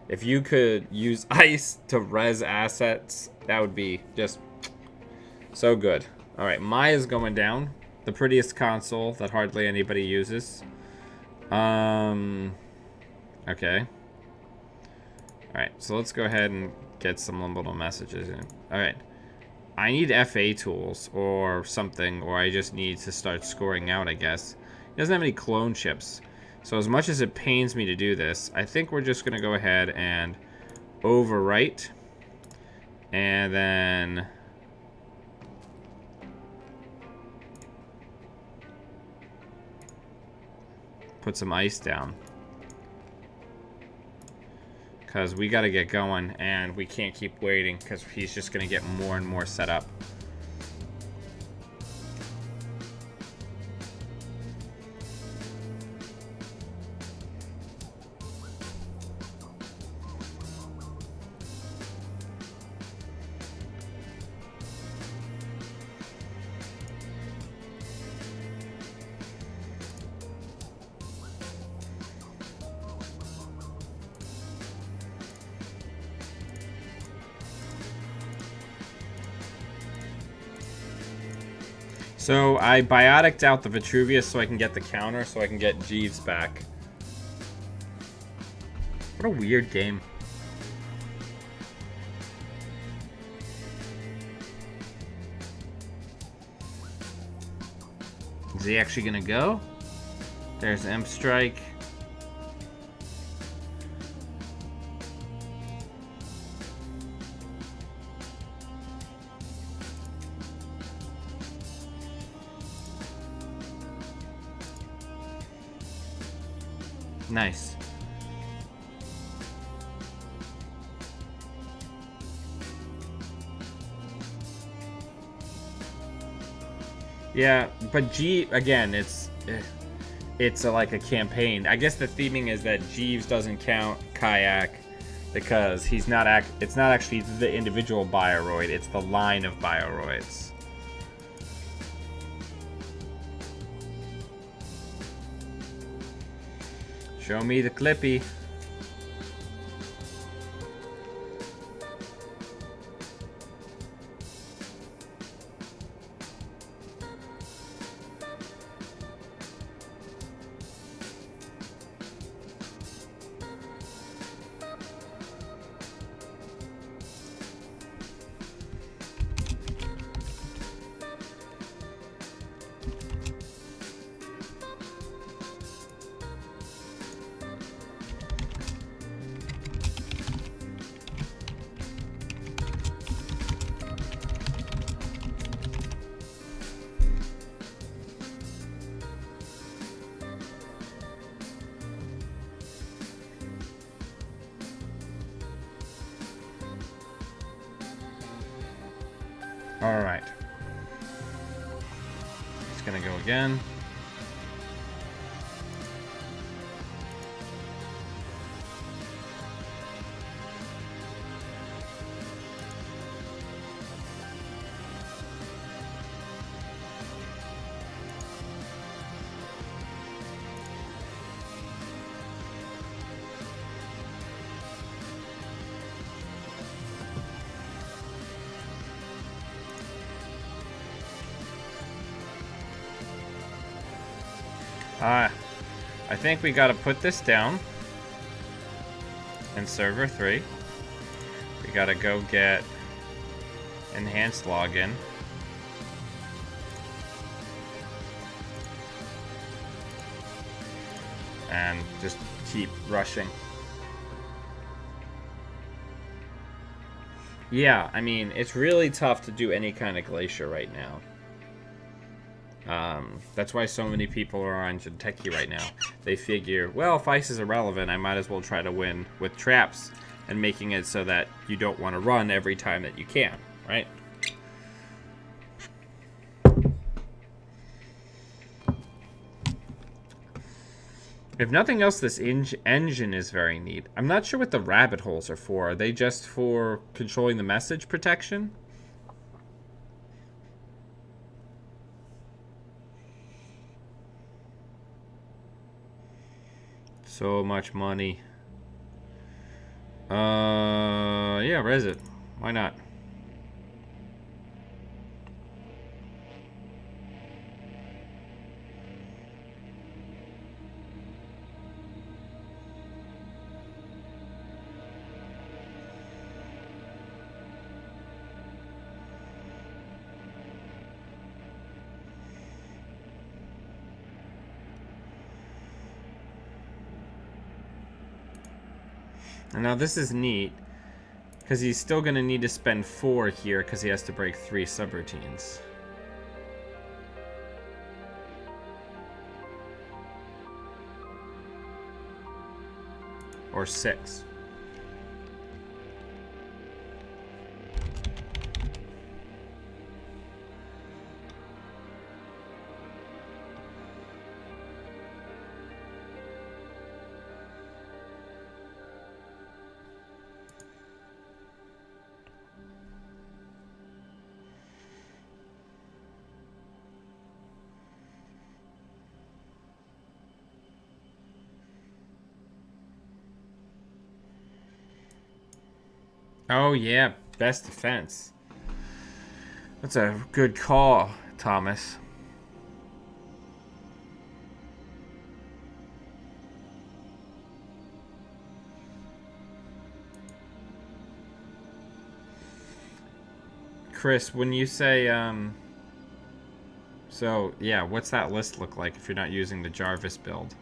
if you could use ice to res assets, that would be just so good. Alright, Maya's going down. The prettiest console that hardly anybody uses. Okay. Alright, so let's go ahead and get some little messages in. Alright. I need FA tools or something, or I just need to start scoring out, I guess. He doesn't have any clone chips. So as much as it pains me to do this, I think we're just going to go ahead and overwrite. And then put some ice down. Because we got to get going, and we can't keep waiting, because he's just going to get more and more set up. So I biotic'd out the Vitruvius so I can get the counter, so I can get Jeeves back. What a weird game. Is he actually gonna go? There's Imp Strike. Nice. Yeah, but G again, it's like a campaign. I guess the theming is that Jeeves doesn't count Kayak because he's not it's not actually the individual Bioroid, it's the line of Bioroids. Show me the Clippy. Alright. It's gonna go again. I think we gotta put this down in server 3. We gotta go get enhanced login. And just keep rushing. Yeah, I mean, it's really tough to do any kind of glacier right now. That's why so many people are on Jinteki right now. They figure, well, if ice is irrelevant, I might as well try to win with traps and making it so that you don't want to run every time that you can, right? If nothing else, this engine is very neat. I'm not sure what the rabbit holes are for. Are they just for controlling the message protection? So much money. Yeah, res it. Why not? And now this is neat, because he's still going to need to spend 4 here, because he has to break 3 subroutines. Or 6. Oh, yeah. Best defense. That's a good call, Thomas. Chris, when you say, so, yeah, what's that list look like if you're not using the Jarvis build?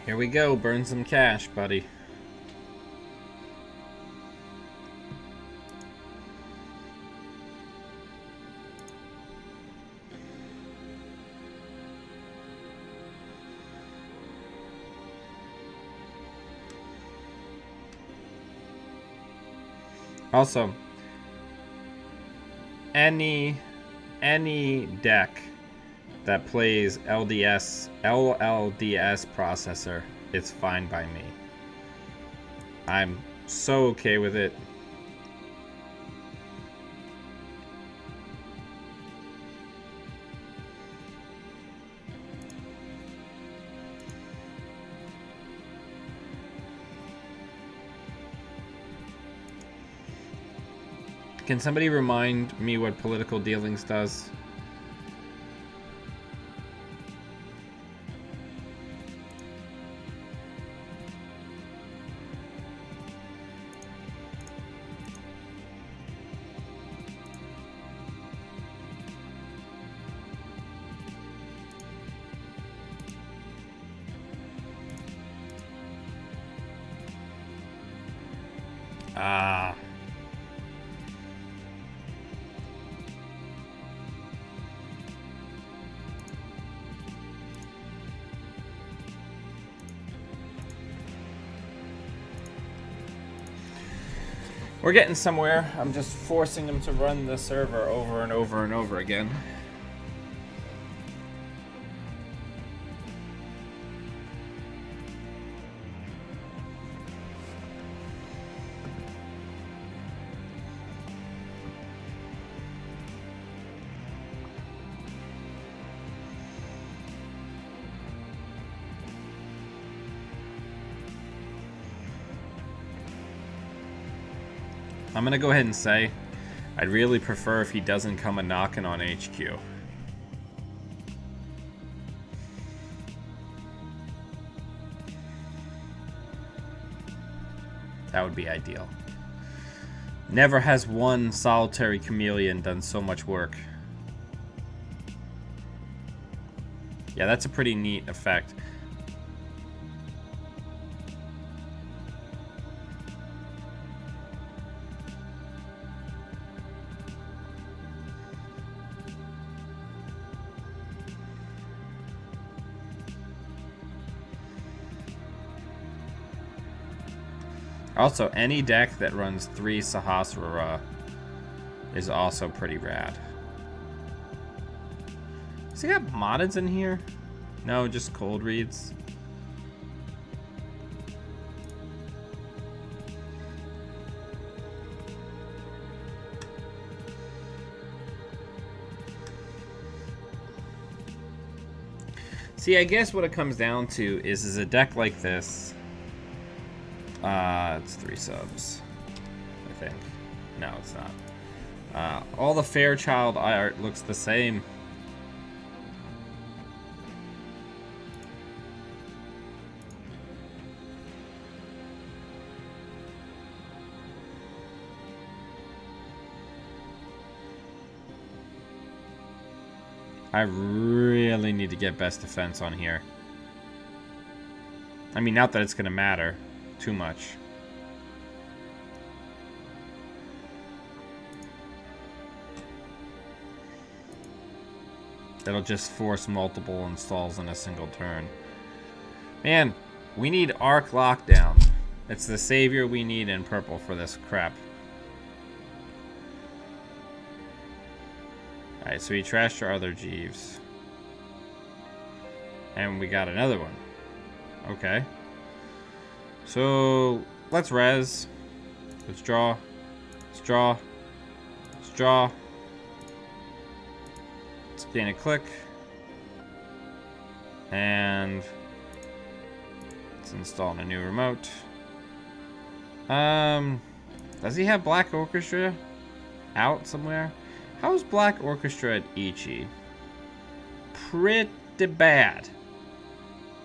Here we go. Burn some cash, buddy. Also, any deck that plays LLDS processor, it's fine by me. I'm so okay with it. Can somebody remind me what political dealings does? Ah. We're getting somewhere. I'm just forcing them to run the server over and over and over again. I'm gonna go ahead and say I'd really prefer if he doesn't come a knocking on HQ. That would be ideal. Never has one solitary chameleon done so much work. Yeah, that's a pretty neat effect. Also, any deck that runs 3 Sahasrara is also pretty rad. Does he got moddeds in here? No, just cold reads. See, I guess what it comes down to is a deck like this. It's 3 subs, I think. No, it's not. All the Fairchild art looks the same. I really need to get best defense on here. I mean, not that it's gonna matter too much. That'll just force multiple installs in a single turn. Man, we need Arc Lockdown. It's the savior we need in purple for this crap. Alright, so we trashed our other Jeeves. And we got another one. Okay. So, let's res. Let's draw. Let's draw. Let's draw. Let's gain a click. And let's install a new remote. Does he have Black Orchestra out somewhere? How's Black Orchestra at Ichi? Pretty bad.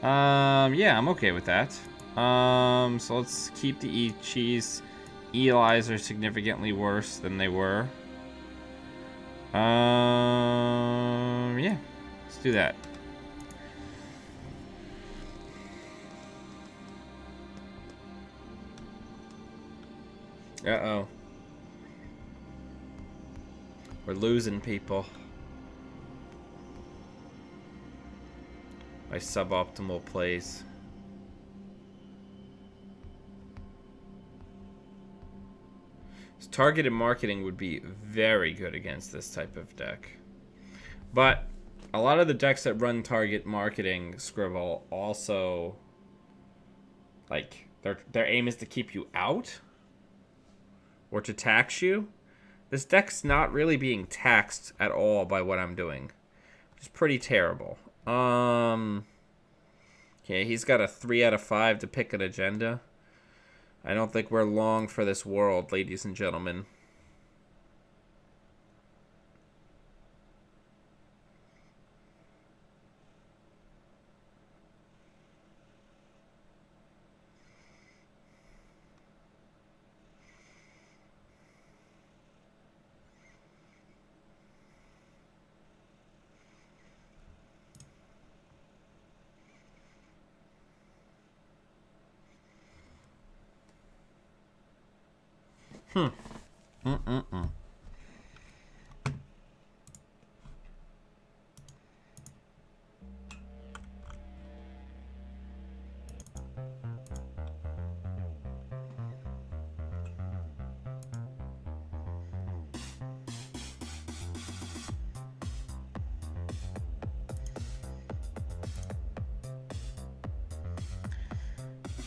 Yeah, I'm okay with that. So let's keep the Ichis. Eli's are significantly worse than they were. Yeah, let's do that. Uh-oh. We're losing people. By suboptimal plays. So targeted marketing would be very good against this type of deck. But a lot of the decks that run target marketing, Scribble, also, like, their aim is to keep you out or to tax you. This deck's not really being taxed at all by what I'm doing. It's pretty terrible. Okay, he's got a 3 out of 5 to pick an agenda. I don't think we're long for this world, ladies and gentlemen.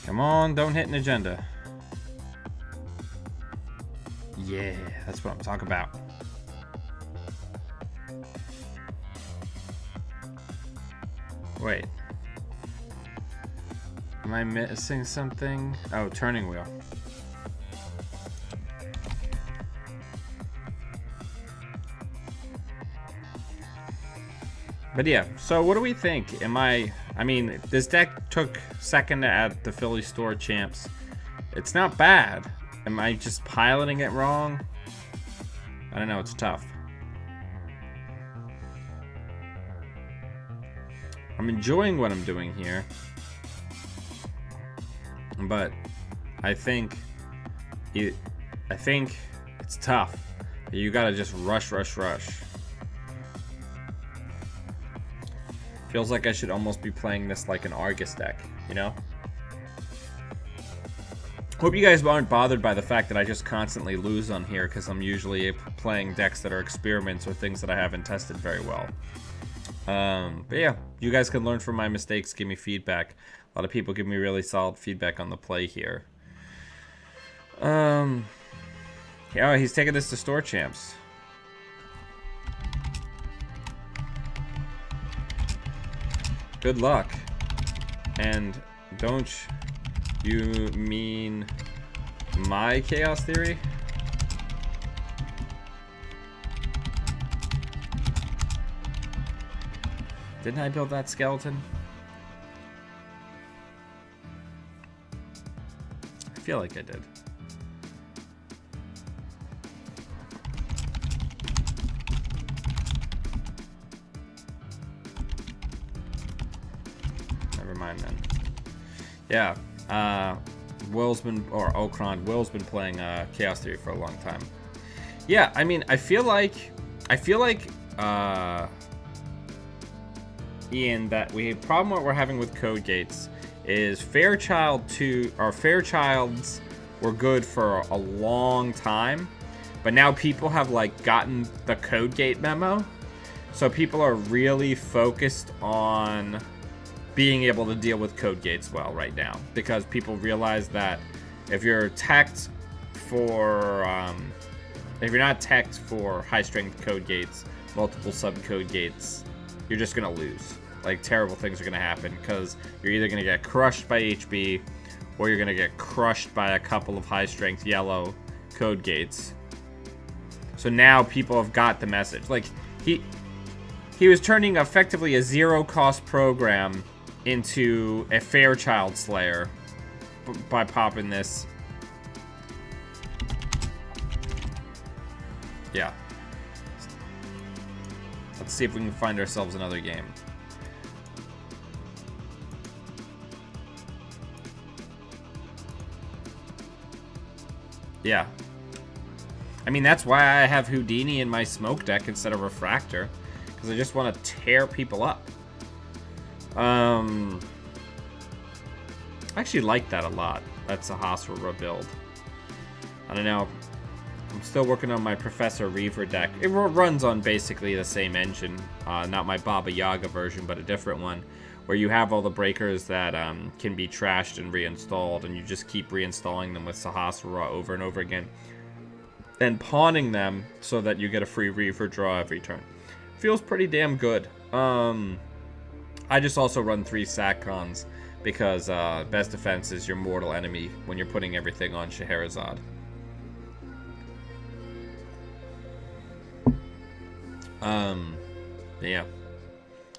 Come on, don't hit an agenda. Yeah, that's what I'm talking about. Wait. Am I missing something? Oh, turning wheel. But yeah, so what do we think? I mean, this deck took second at the Philly Store Champs. It's not bad. Am I just piloting it wrong? I don't know, it's tough. I'm enjoying what I'm doing here. But I think it's tough. You gotta just rush. Feels like I should almost be playing this like an Argus deck, you know? Hope you guys aren't bothered by the fact that I just constantly lose on here, because I'm usually playing decks that are experiments or things that I haven't tested very well. But yeah, you guys can learn from my mistakes, give me feedback. A lot of people give me really solid feedback on the play here. Yeah, he's taking this to Store Champs. Good luck. And don't you mean my Chaos Theory? Didn't I build that skeleton? I feel like I did. Never mind then. Yeah, Will's been, or Okron, Will's been playing Chaos Theory for a long time. Yeah, I mean, I feel like Ian, that problem what we're having with code gates is Fairchild 2 or Fairchilds were good for a long time, but now people have like gotten the code gate memo, so people are really focused on being able to deal with code gates well right now, because people realize that if you're teched for if you're not teched for high strength code gates, multiple sub code gates, you're just gonna lose. Like, terrible things are gonna happen, because you're either gonna get crushed by HB, or you're gonna get crushed by a couple of high strength yellow code gates. So now people have got the message. Like, he was turning effectively a zero cost program into a Fairchild Slayer by popping this. Yeah. Let's see if we can find ourselves another game. Yeah. I mean, that's why I have Houdini in my smoke deck instead of Refractor, because I just want to tear people up. I actually like that a lot. That's a Hasura build. I don't know. I'm still working on my Professor Reaver deck. It runs on basically the same engine. Not my Baba Yaga version, but a different one, where you have all the breakers that can be trashed and reinstalled, and you just keep reinstalling them with Sahasrara over and over again, and pawning them so that you get a free Reaver draw every turn. Feels pretty damn good. I just also run 3 Satcons, because best defense is your mortal enemy when you're putting everything on Scheherazade. Yeah.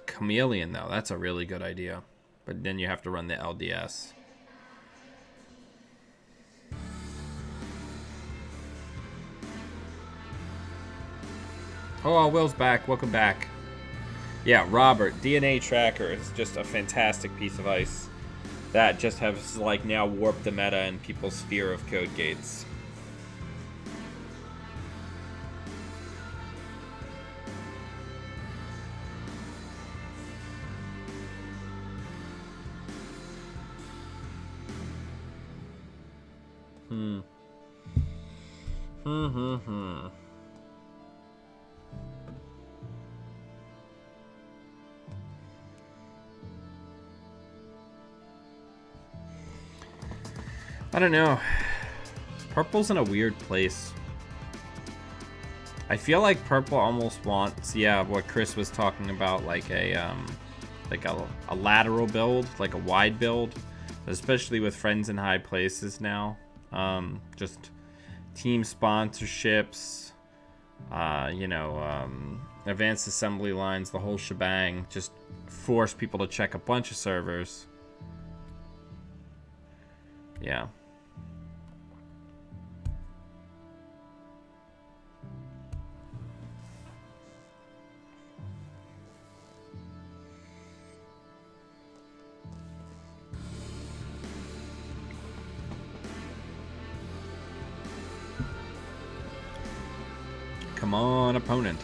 Chameleon, though, that's a really good idea. But then you have to run the LDS. Oh, Will's back. Welcome back. Yeah, Robert, DNA Tracker is just a fantastic piece of ice that just has, like, now warped the meta and people's fear of code gates. I don't know. Purple's in a weird place. I feel like purple almost wants, yeah, what Chris was talking about, like a lateral build, like a wide build, especially with friends in high places now. Just team sponsorships, advanced assembly lines, the whole shebang. Just force people to check a bunch of servers. Yeah. Come on, opponent.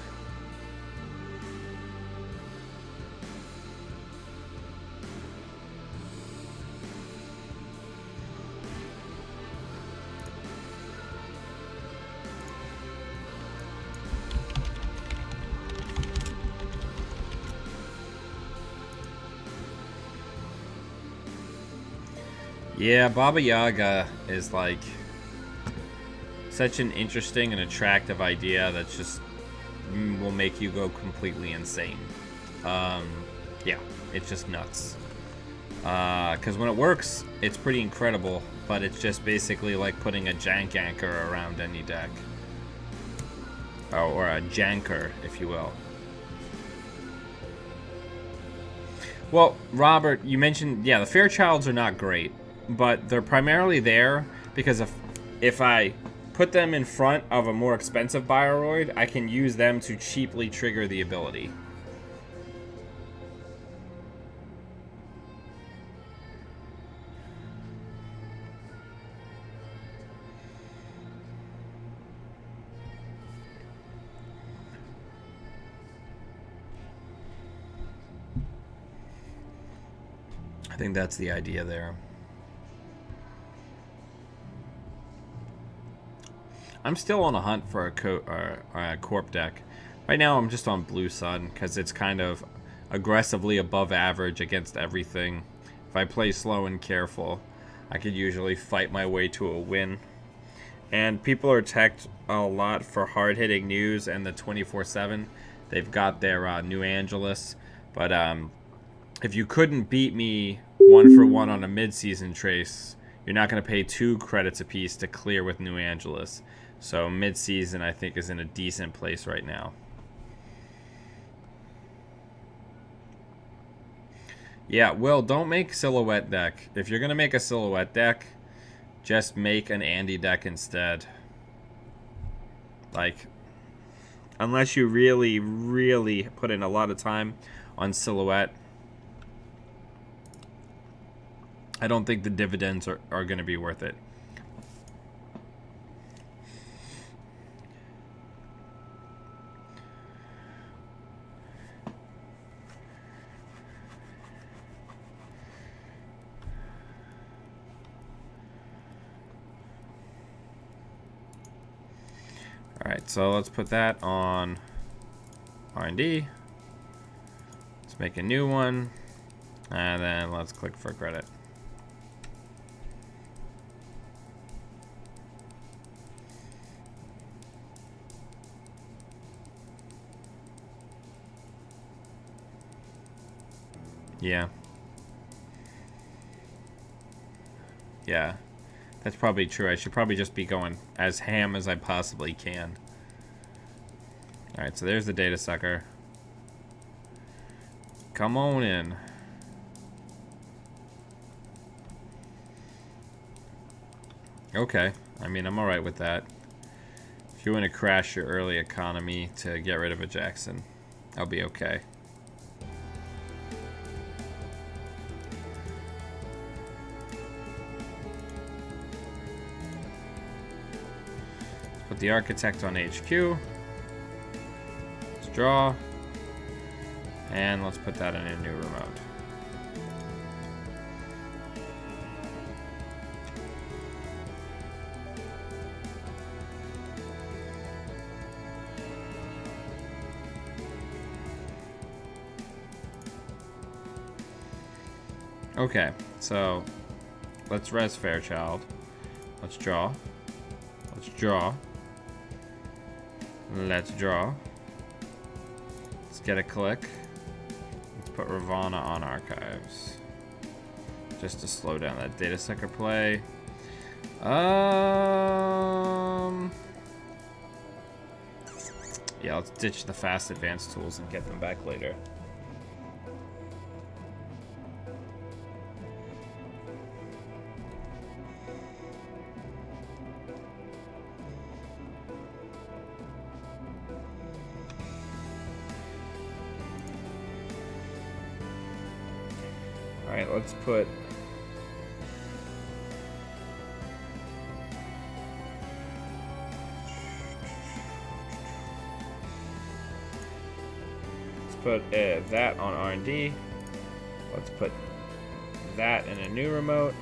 Yeah, Baba Yaga is like such an interesting and attractive idea that just will make you go completely insane. Yeah, it's just nuts. Because when it works, it's pretty incredible, but it's just basically like putting a jank anchor around any deck. Or a janker, if you will. Well, Robert, you mentioned, yeah, the Fairchilds are not great, but they're primarily there because if I put them in front of a more expensive Bioroid, I can use them to cheaply trigger the ability. I think that's the idea there. I'm still on a hunt for a Corp deck. Right now I'm just on Blue Sun because it's kind of aggressively above average against everything. If I play slow and careful, I could usually fight my way to a win. And people are teched a lot for hard-hitting news and the 24/7. They've got their New Angeles. But if you couldn't beat me 1-for-1 on a mid-season trace, you're not going to pay 2 credits apiece to clear with New Angeles. So mid-season, I think, is in a decent place right now. Yeah, Will, don't make silhouette deck. If you're going to make a silhouette deck, just make an Andy deck instead. Like, unless you really, really put in a lot of time on silhouette, I don't think the dividends are going to be worth it. Alright, so let's put that on R&D. Let's make a new one. And then let's click for credit. Yeah. Yeah. That's probably true. I should probably just be going as ham as I possibly can. Alright, so there's the data sucker. Come on in. Okay. I mean, I'm alright with that. If you want to crash your early economy to get rid of a Jackson, I'll be okay. Put the architect on HQ. Let's draw. And let's put that in a new remote. Okay, so let's res Fairchild. Let's draw. Let's draw. Let's draw. Let's get a click. Let's put Ravana on archives. Just to slow down that data sucker play. Yeah, let's ditch the fast advanced tools and get them back later. Alright, let's put that on R&D. Let's put that in a new remote,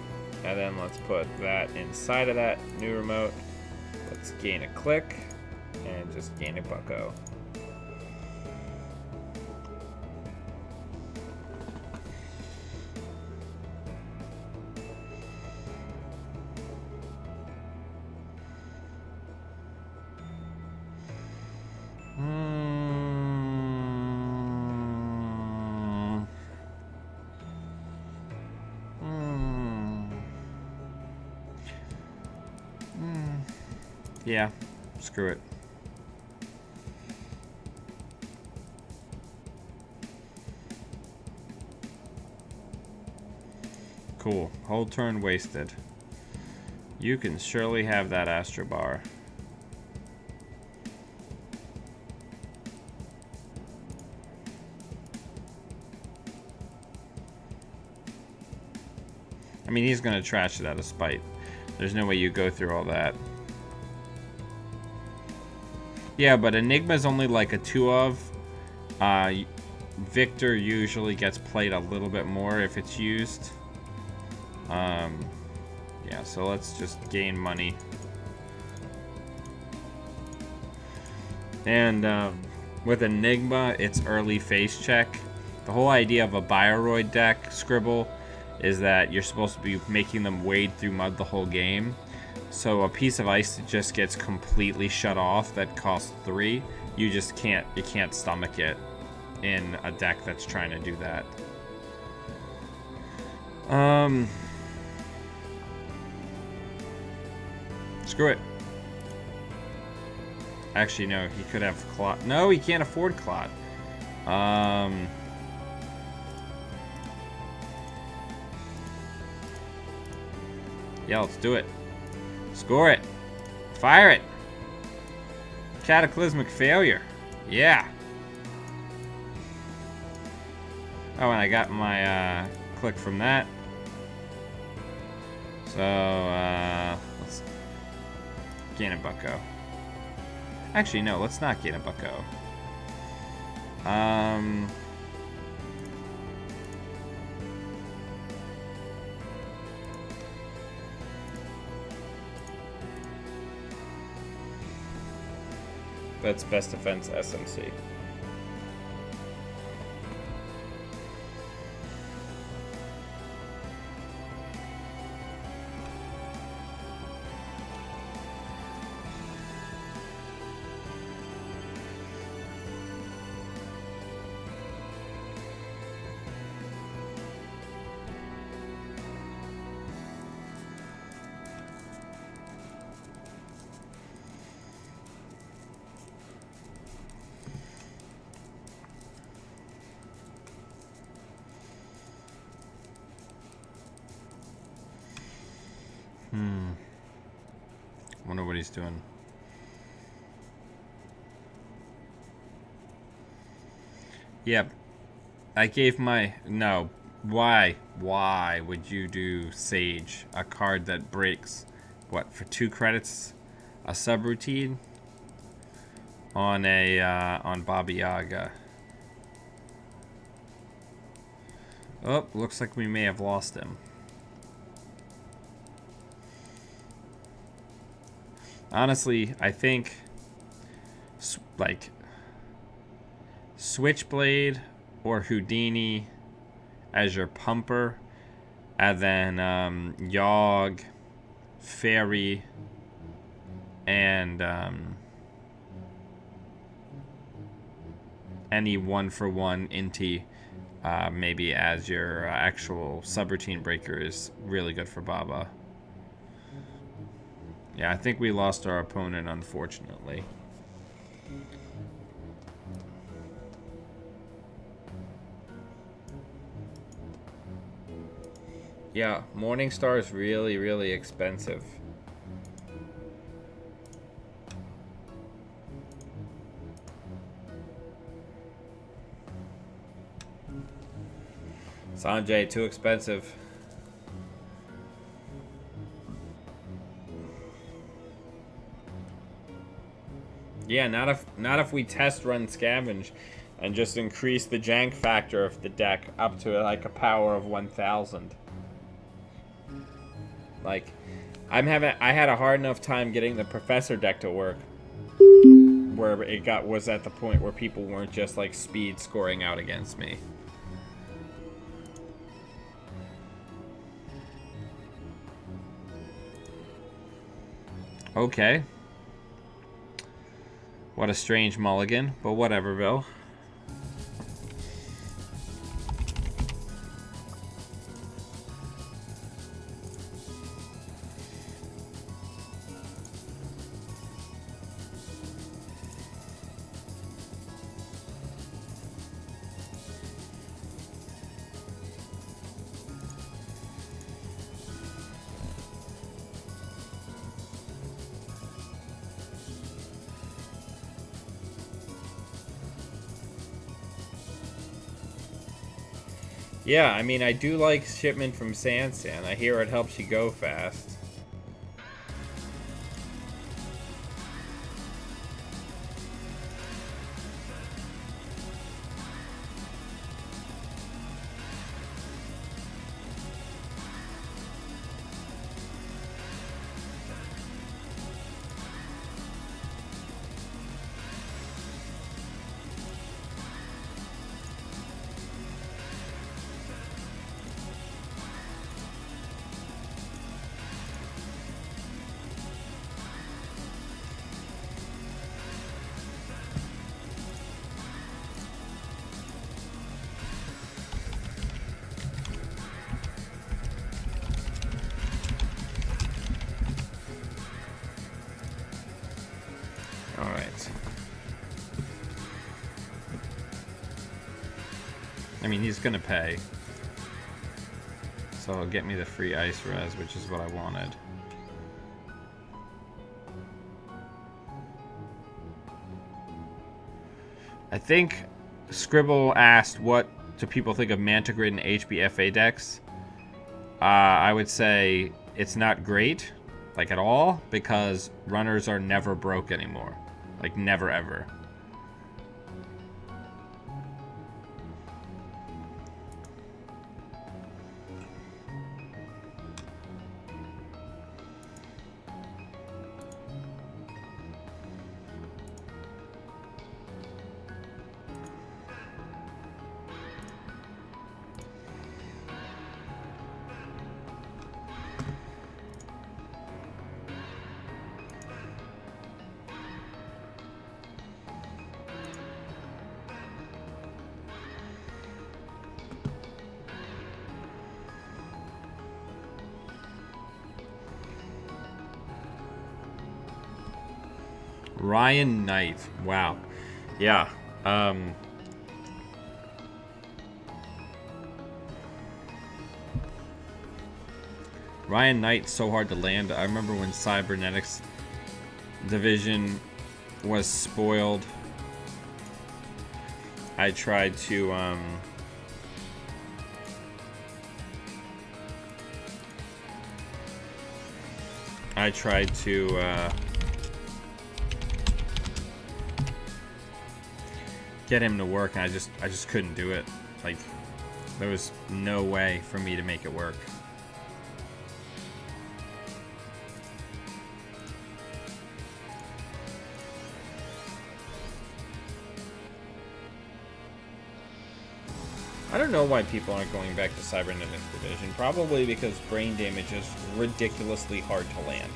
and then let's put that inside of that new remote. Let's gain a click and just gain a bucko. Yeah, screw it. Cool. Whole turn wasted. You can surely have that Astro Bar. I mean, he's gonna trash it out of spite. There's no way you go through all that. Yeah, but Enigma's only like a 2 of. Victor usually gets played a little bit more if it's used. Yeah, so let's just gain money. And with Enigma, it's early face check. The whole idea of a Bioroid deck, Scribble, is that you're supposed to be making them wade through mud the whole game. So a piece of ice that just gets completely shut off that costs 3, you can't stomach it in a deck that's trying to do that. Screw it. Actually, no, he could have Clot. No, he can't afford Clot. Yeah, let's do it. Score it. Fire it. Cataclysmic failure. Yeah. Oh, and I got my click from that. So, let's gain a bucko. Actually, no, let's not gain a bucko. That's best defense SMC. Wonder what he's doing. Yep. I gave my... No. Why? Why would you do Sage? A card that breaks, what, for 2 credits? A subroutine? On a, on Baba Yaga. Oh, looks like we may have lost him. Honestly, I think, like, Switchblade or Houdini as your pumper, and then Yogg, Fairy, and any 1-for-1 Inti, maybe as your actual subroutine breaker is really good for Baba. Yeah, I think we lost our opponent, unfortunately. Yeah, Morningstar is really, really expensive. Sanjay, too expensive. Yeah, not if we test run Scavenge and just increase the jank factor of the deck up to like a power of 1000. Like, I had a hard enough time getting the Professor deck to work where it was at the point where people weren't just like speed scoring out against me. Okay. What a strange mulligan, but whatever, Bill. Yeah, I mean, I do like Shipment from Sansan. I hear it helps you go fast. I mean, he's gonna pay. So he'll get me the free ice res, which is what I wanted. I think Scribble asked, what do people think of Mantigrid and HBFA decks? I would say it's not great, like at all, because runners are never broke anymore. Like, never ever. Ryan Knight. Wow. Yeah. Ryan Knight's so hard to land. I remember when Cybernetics Division was spoiled. I tried to get him to work, and I just couldn't do it. Like, there was no way for me to make it work. I don't know why people aren't going back to Cybernetics Division. Probably because brain damage is ridiculously hard to land.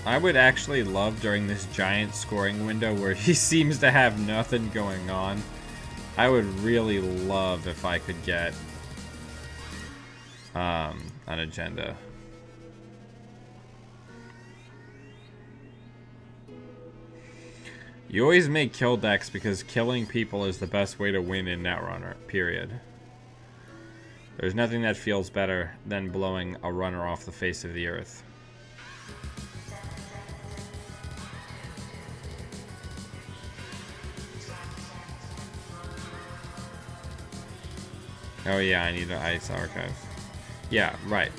I would actually love during this giant scoring window where he seems to have nothing going on. I would really love if I could get an agenda. You always make kill decks because killing people is the best way to win in Netrunner, period. There's nothing that feels better than blowing a runner off the face of the earth. Oh yeah, I need an ice archive. Yeah, right.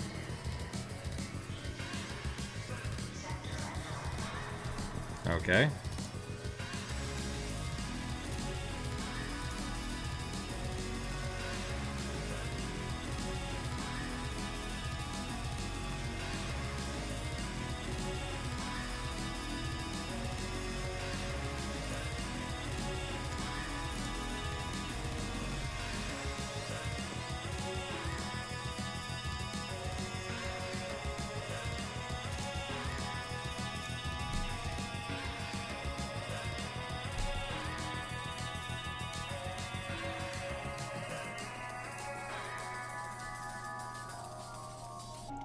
Okay.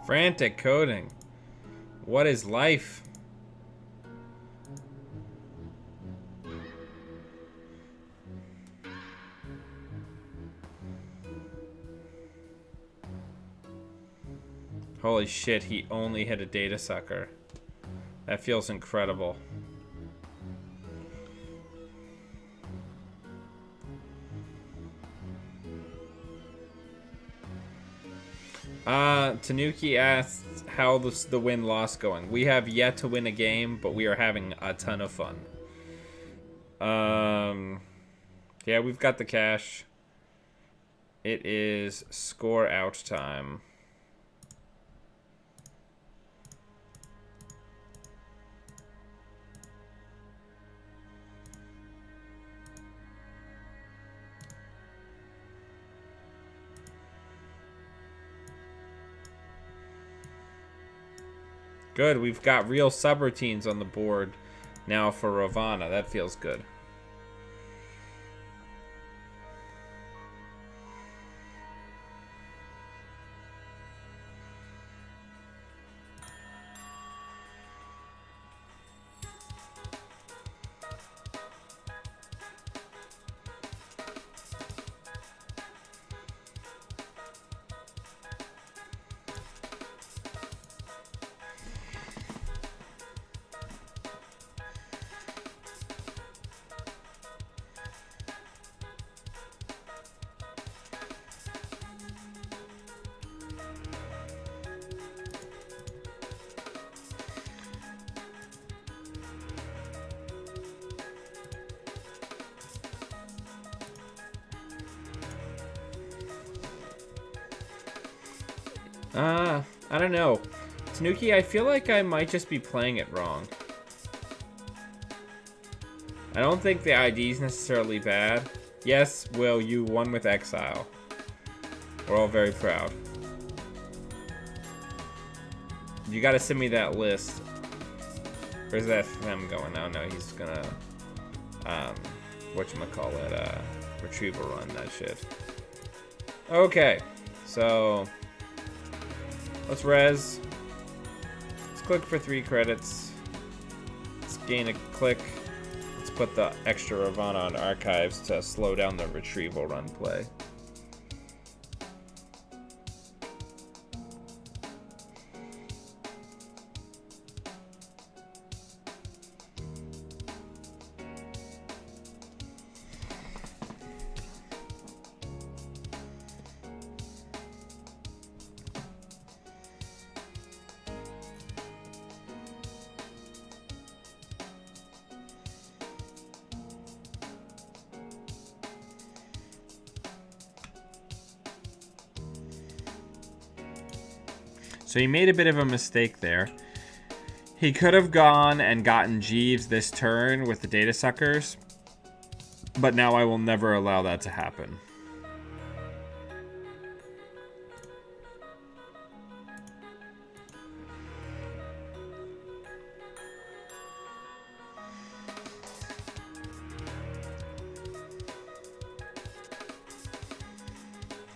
Frantic coding. What is life? Holy shit, he only hit a data sucker. That feels incredible. Tanuki asks how the win-loss going. We have yet to win a game, but we are having a ton of fun. Yeah, we've got the cash. It is score out time. Good, we've got real subroutines on the board now for Ravana. That feels good. I don't know. Tanuki, I feel like I might just be playing it wrong. I don't think the ID is necessarily bad. Yes, Will, you won with Exile. We're all very proud. You gotta send me that list. Where's that them going? Oh no, he's gonna whatchamacallit, retrieval run that shit. Okay, so let's res. Let's click for 3 credits. Let's gain a click. Let's put the extra Ravana on archives to slow down the retrieval run play. So he made a bit of a mistake there. He could have gone and gotten Jeeves this turn with the data suckers, but now I will never allow that to happen.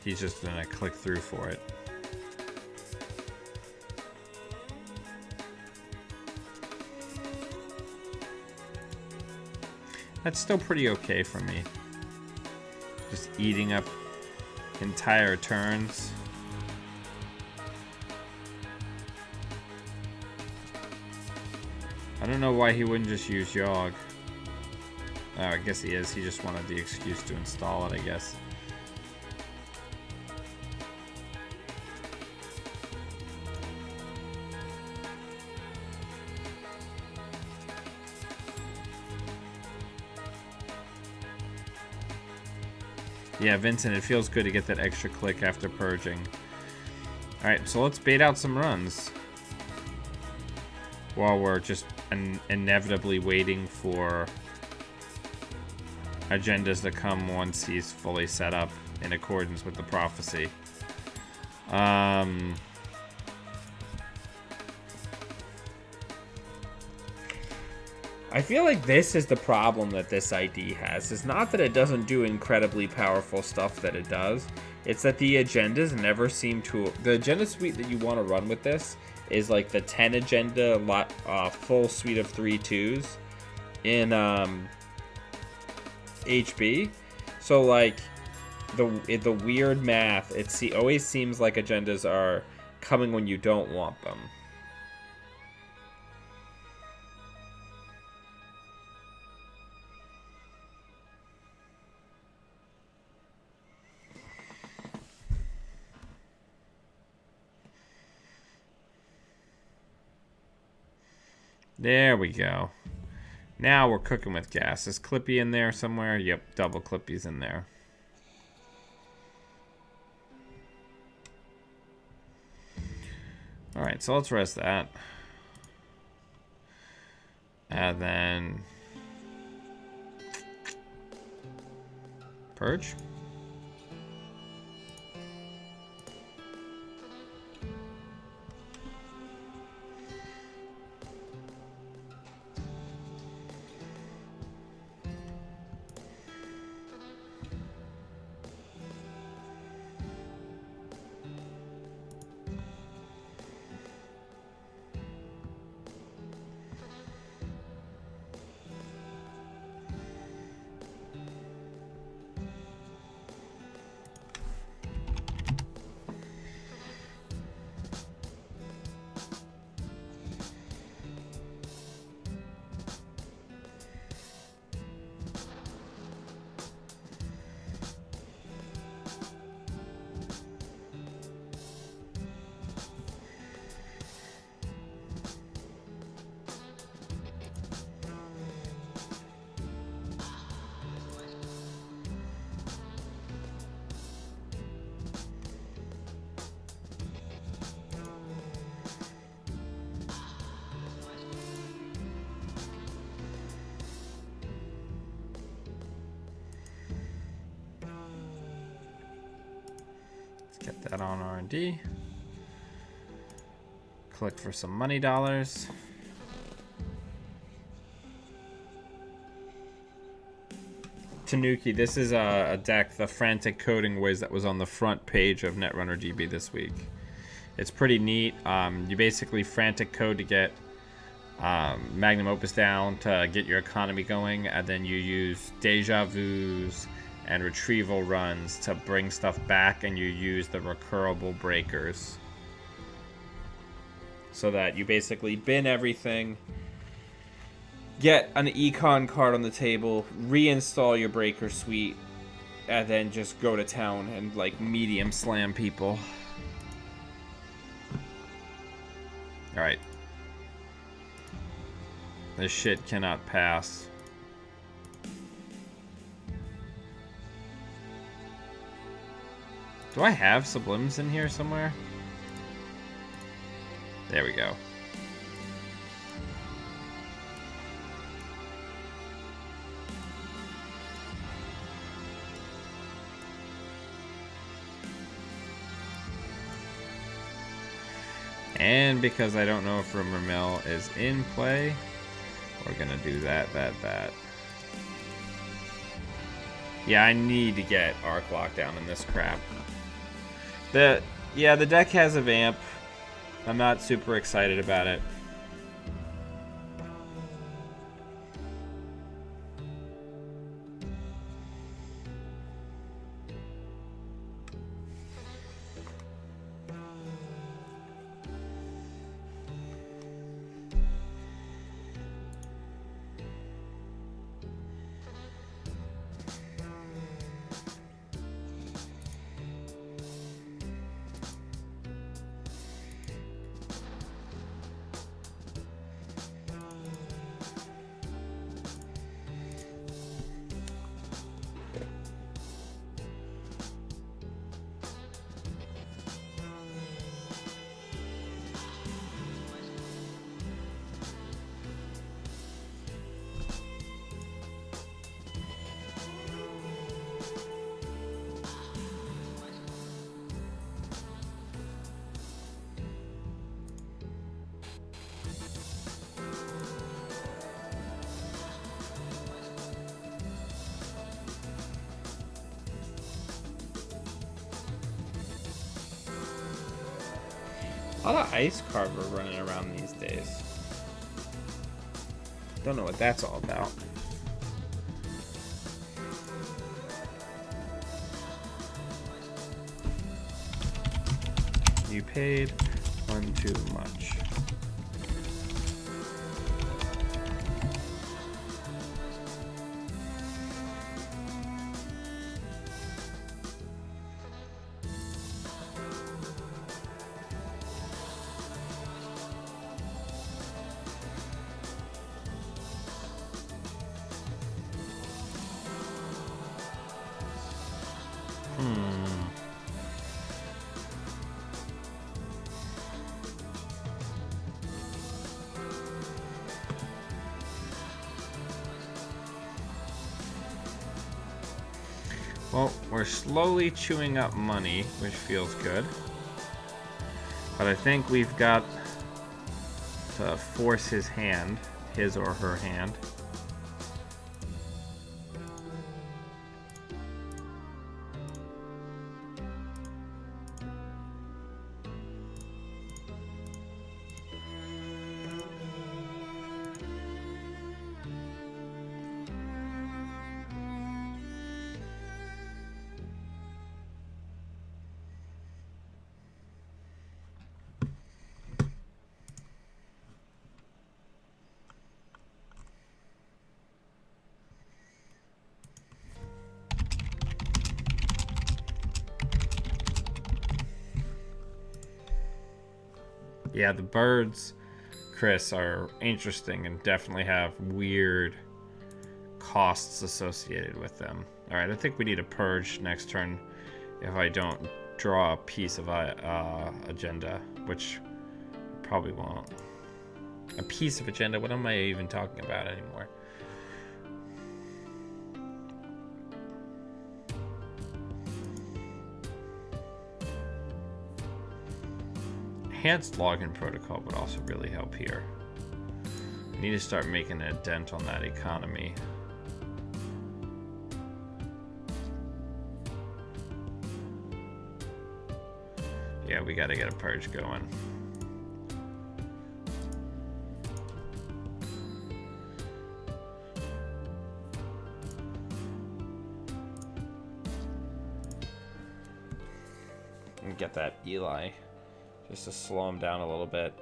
He's just gonna click through for it. That's still pretty okay for me. Just eating up entire turns. I don't know why he wouldn't just use Yogg. Oh, I guess he is. He just wanted the excuse to install it, I guess. Yeah, Vincent, it feels good to get that extra click after purging. Alright, so let's bait out some runs. While we're just inevitably waiting for agendas to come once he's fully set up in accordance with the prophecy. I feel like this is the problem that this ID has. It's not that it doesn't do incredibly powerful stuff that it does. It's that the agendas never seem to... The agenda suite that you want to run with this is like the 10 agenda full suite of 3/2s in HB. So like the weird math, it always seems like agendas are coming when you don't want them. There we go. Now we're cooking with gas. Is Clippy in there somewhere? Yep, double Clippy's in there. Alright, so let's rest that. And then... Purge? Get that on R&D. Click for some money dollars. Tanuki, this is a deck, the Frantic Coding Whiz, that was on the front page of Netrunner GB this week. It's pretty neat. You basically frantic code to get Magnum Opus down to get your economy going, and then you use Deja Vus and retrieval runs to bring stuff back, and you use the recurable breakers so that you basically bin everything, get an econ card on the table, reinstall your breaker suite, and then just go to town and like medium slam people. Alright. This shit cannot pass. Do I have sublims in here somewhere? There we go. And because I don't know if Rumor Mill is in play, we're gonna do that. Yeah, I need to get Arc Lockdown in this crap. The deck has a vamp. I'm not super excited about it. A lot of Ice Carver running around these days. Don't know what that's all about. You paid one too much. Hmm. Well, we're slowly chewing up money, which feels good. But I think we've got to force his hand, his or her hand. Yeah, the birds, Chris, are interesting and definitely have weird costs associated with them. Alright, I think we need a purge next turn if I don't draw a piece of agenda, which I probably won't. A piece of agenda? What am I even talking about anymore? Enhanced login protocol would also really help here. I need to start making a dent on that economy. Yeah, we gotta get a purge going. And get that Eli, just to slow him down a little bit.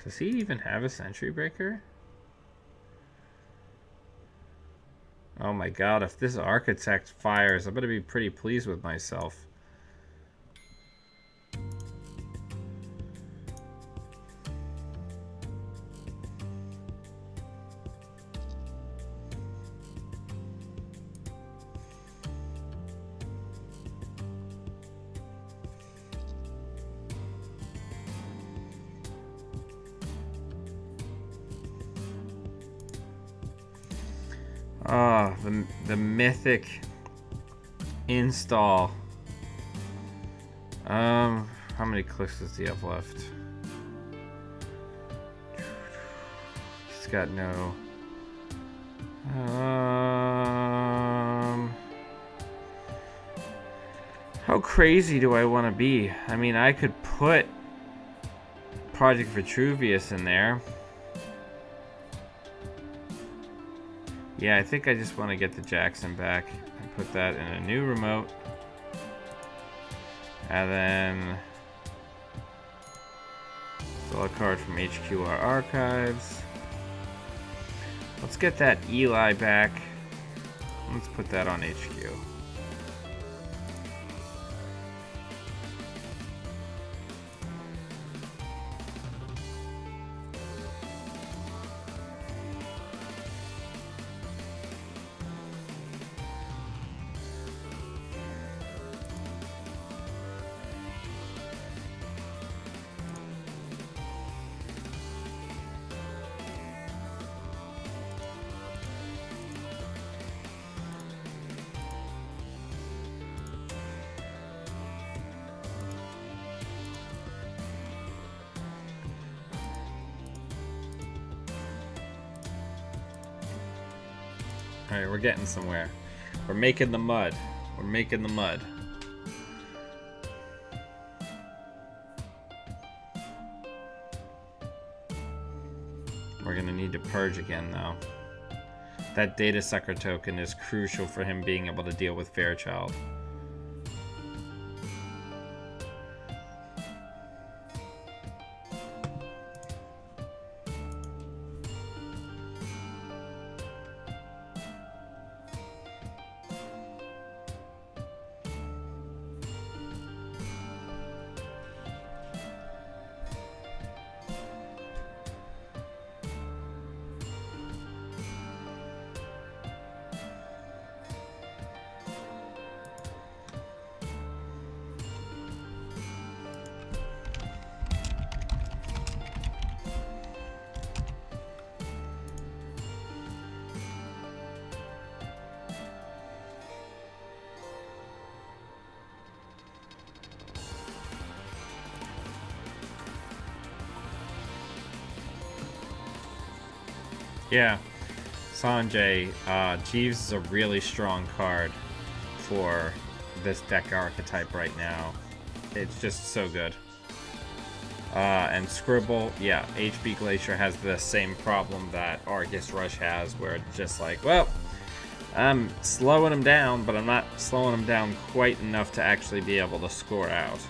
Does he even have a sentry breaker? Oh my god, if this architect fires, I'm gonna be pretty pleased with myself. Oh, the mythic install. How many clicks does he have left? He's got no. How crazy do I want to be? I mean, I could put Project Vitruvius in there. Yeah, I think I just want to get the Jackson back and put that in a new remote. And then draw a card from HQR Archives. Let's get that Eli back. Let's put that on HQ. Alright, we're getting somewhere. We're making the mud. We're making the mud. We're gonna need to purge again, though. That data sucker token is crucial for him being able to deal with Fairchild. Yeah. Sanjay, Jeeves is a really strong card for this deck archetype right now. It's just so good. And Scribble, yeah, HB Glacier has the same problem that Argus Rush has, where it's just like, well, I'm slowing him down, but I'm not slowing him down quite enough to actually be able to score out.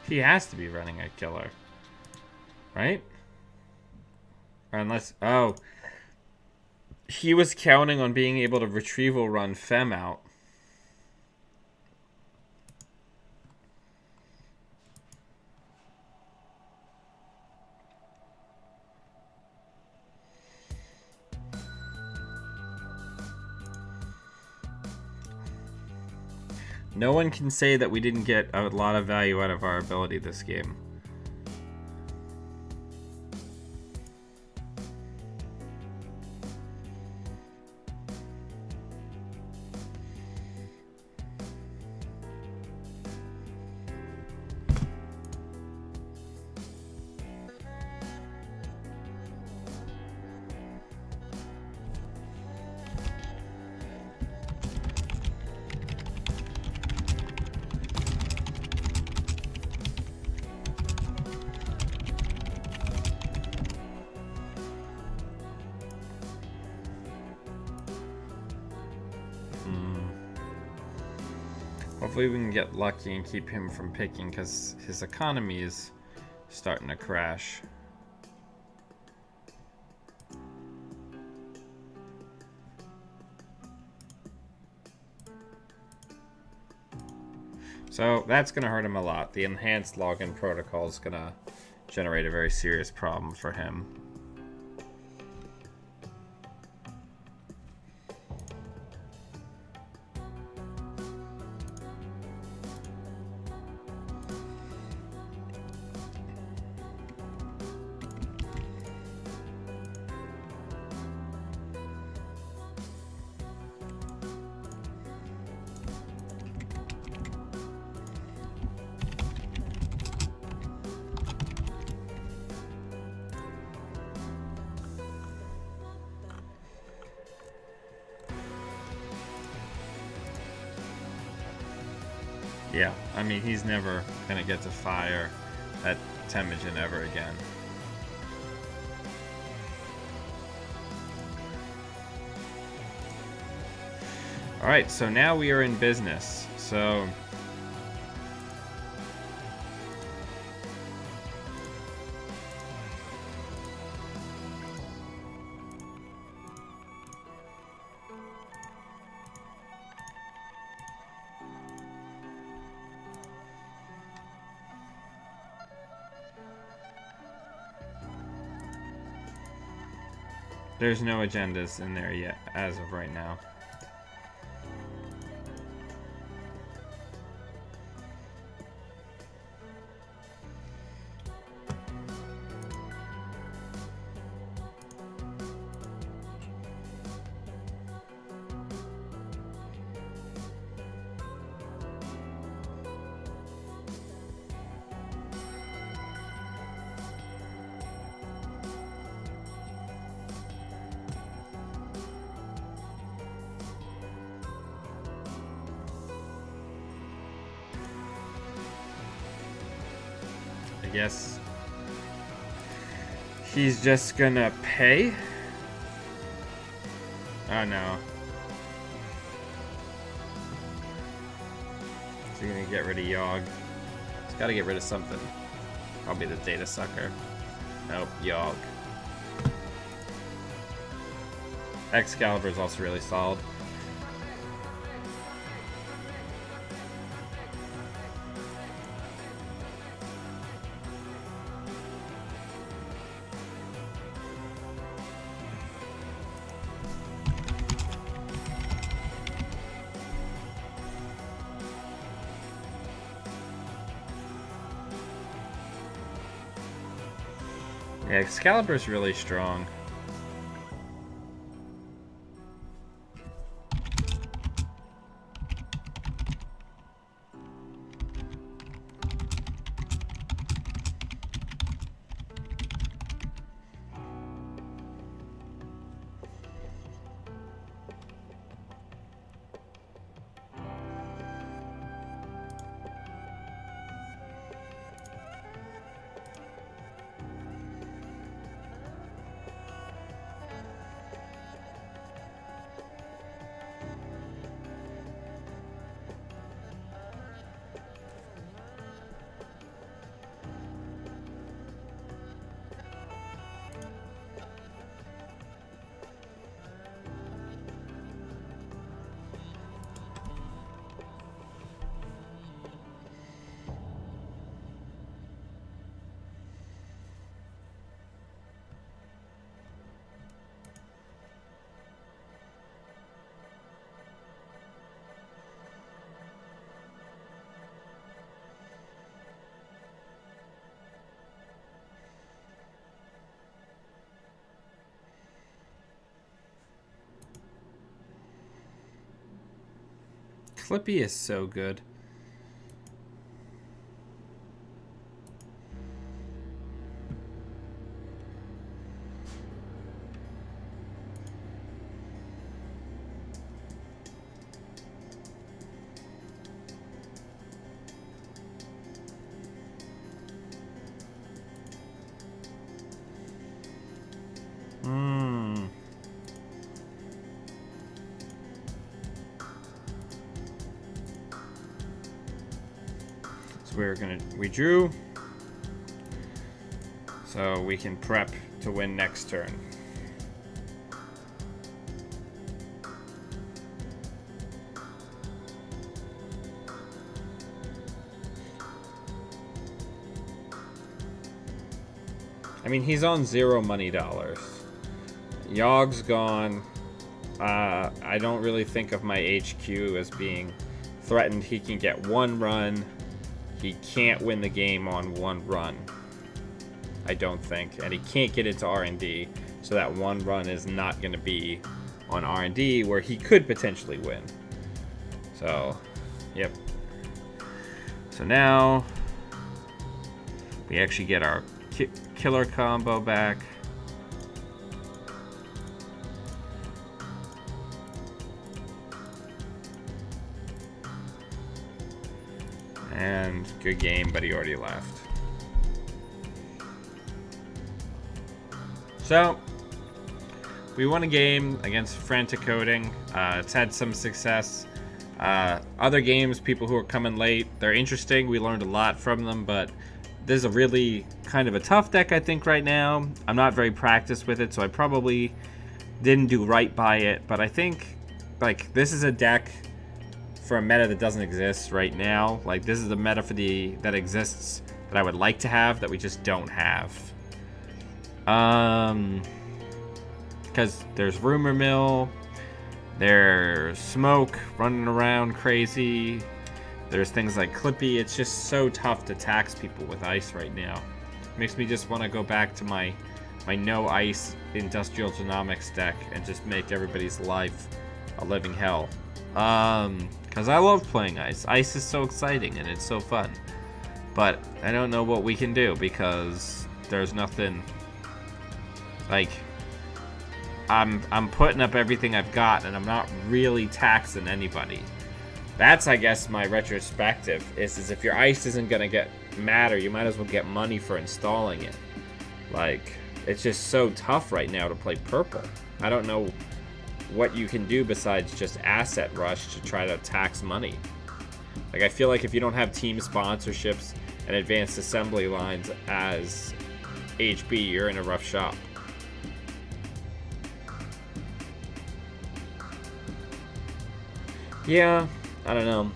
He has to be running a killer. Right? Or unless... Oh. He was counting on being able to retrieval run Fem out. No one can say that we didn't get a lot of value out of our ability this game. Hopefully we can get lucky and keep him from picking, because his economy is starting to crash. So that's going to hurt him a lot. The enhanced login protocol is going to generate a very serious problem for him. Yeah, I mean, he's never going to get to fire at Temujin ever again. Alright, so now we are in business. So... there's no agendas in there yet, as of right now. I guess he's just gonna pay? Oh no. Is he gonna get rid of Yogg? He's gotta get rid of something. Probably the data sucker. Nope, Yogg. Excalibur is also really solid. Yeah, Excalibur's really strong. Clippy is so good. We drew, so we can prep to win next turn. I mean, he's on 0 money dollars. Yogg's gone. I don't really think of my HQ as being threatened. He can get 1 run. He can't win the game on 1 run, I don't think. And he can't get into R&D, so that 1 run is not going to be on R&D, where he could potentially win. So, yep. So now, we actually get our killer combo back. And good game, but he already left. So, we won a game against Frantic Coding. It's had some success. Other games, people who are coming late, they're interesting. We learned a lot from them, but this is a really kind of a tough deck, I think, right now. I'm not very practiced with it, so I probably didn't do right by it. But I think, like, this is a deck for a meta that doesn't exist right now. Like, this is the meta for that exists that I would like to have that we just don't have. Because there's Rumor Mill, there's Smoke running around crazy, there's things like Clippy. It's just so tough to tax people with ice right now. Makes me just want to go back to my no ice industrial genomics deck and just make everybody's life a living hell. Because I love playing ice. Ice is so exciting and it's so fun. But I don't know what we can do because there's nothing. Like, I'm putting up everything I've got and I'm not really taxing anybody. That's, I guess, my retrospective is if your ice isn't gonna get matter, you might as well get money for installing it. Like, it's just so tough right now to play purple. I don't know what you can do besides just asset rush to try to tax money. Like, I feel like if you don't have team sponsorships and advanced assembly lines as HB, you're in a rough shop. Yeah, I don't know.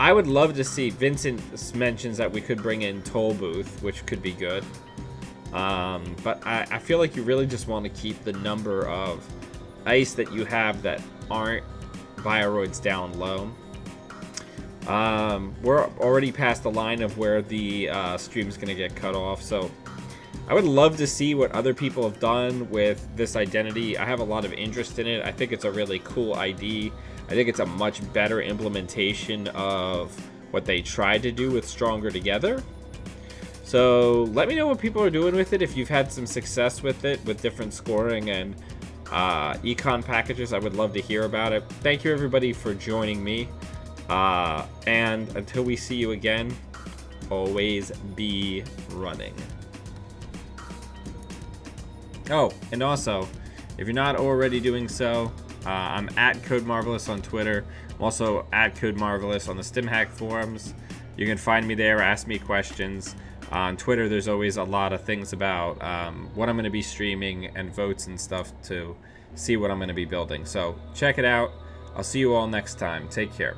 I would love to see, Vincent mentions that we could bring in Toll Booth, which could be good. But I feel like you really just want to keep the number of ice that you have that aren't Bioroids down low. We're already past the line of where the stream's going to get cut off, so I would love to see what other people have done with this identity. I have a lot of interest in it. I think it's a really cool ID. I think it's a much better implementation of what they tried to do with Stronger Together. So let me know what people are doing with it. If you've had some success with it, with different scoring and econ packages, I would love to hear about it. Thank you everybody for joining me. And until we see you again, always be running. Oh, and also, if you're not already doing so, I'm at Code Marvelous on Twitter. I'm also at Code Marvelous on the StimHack forums. You can find me there, ask me questions. On Twitter, there's always a lot of things about what I'm going to be streaming and votes and stuff to see what I'm going to be building. So check it out. I'll see you all next time. Take care.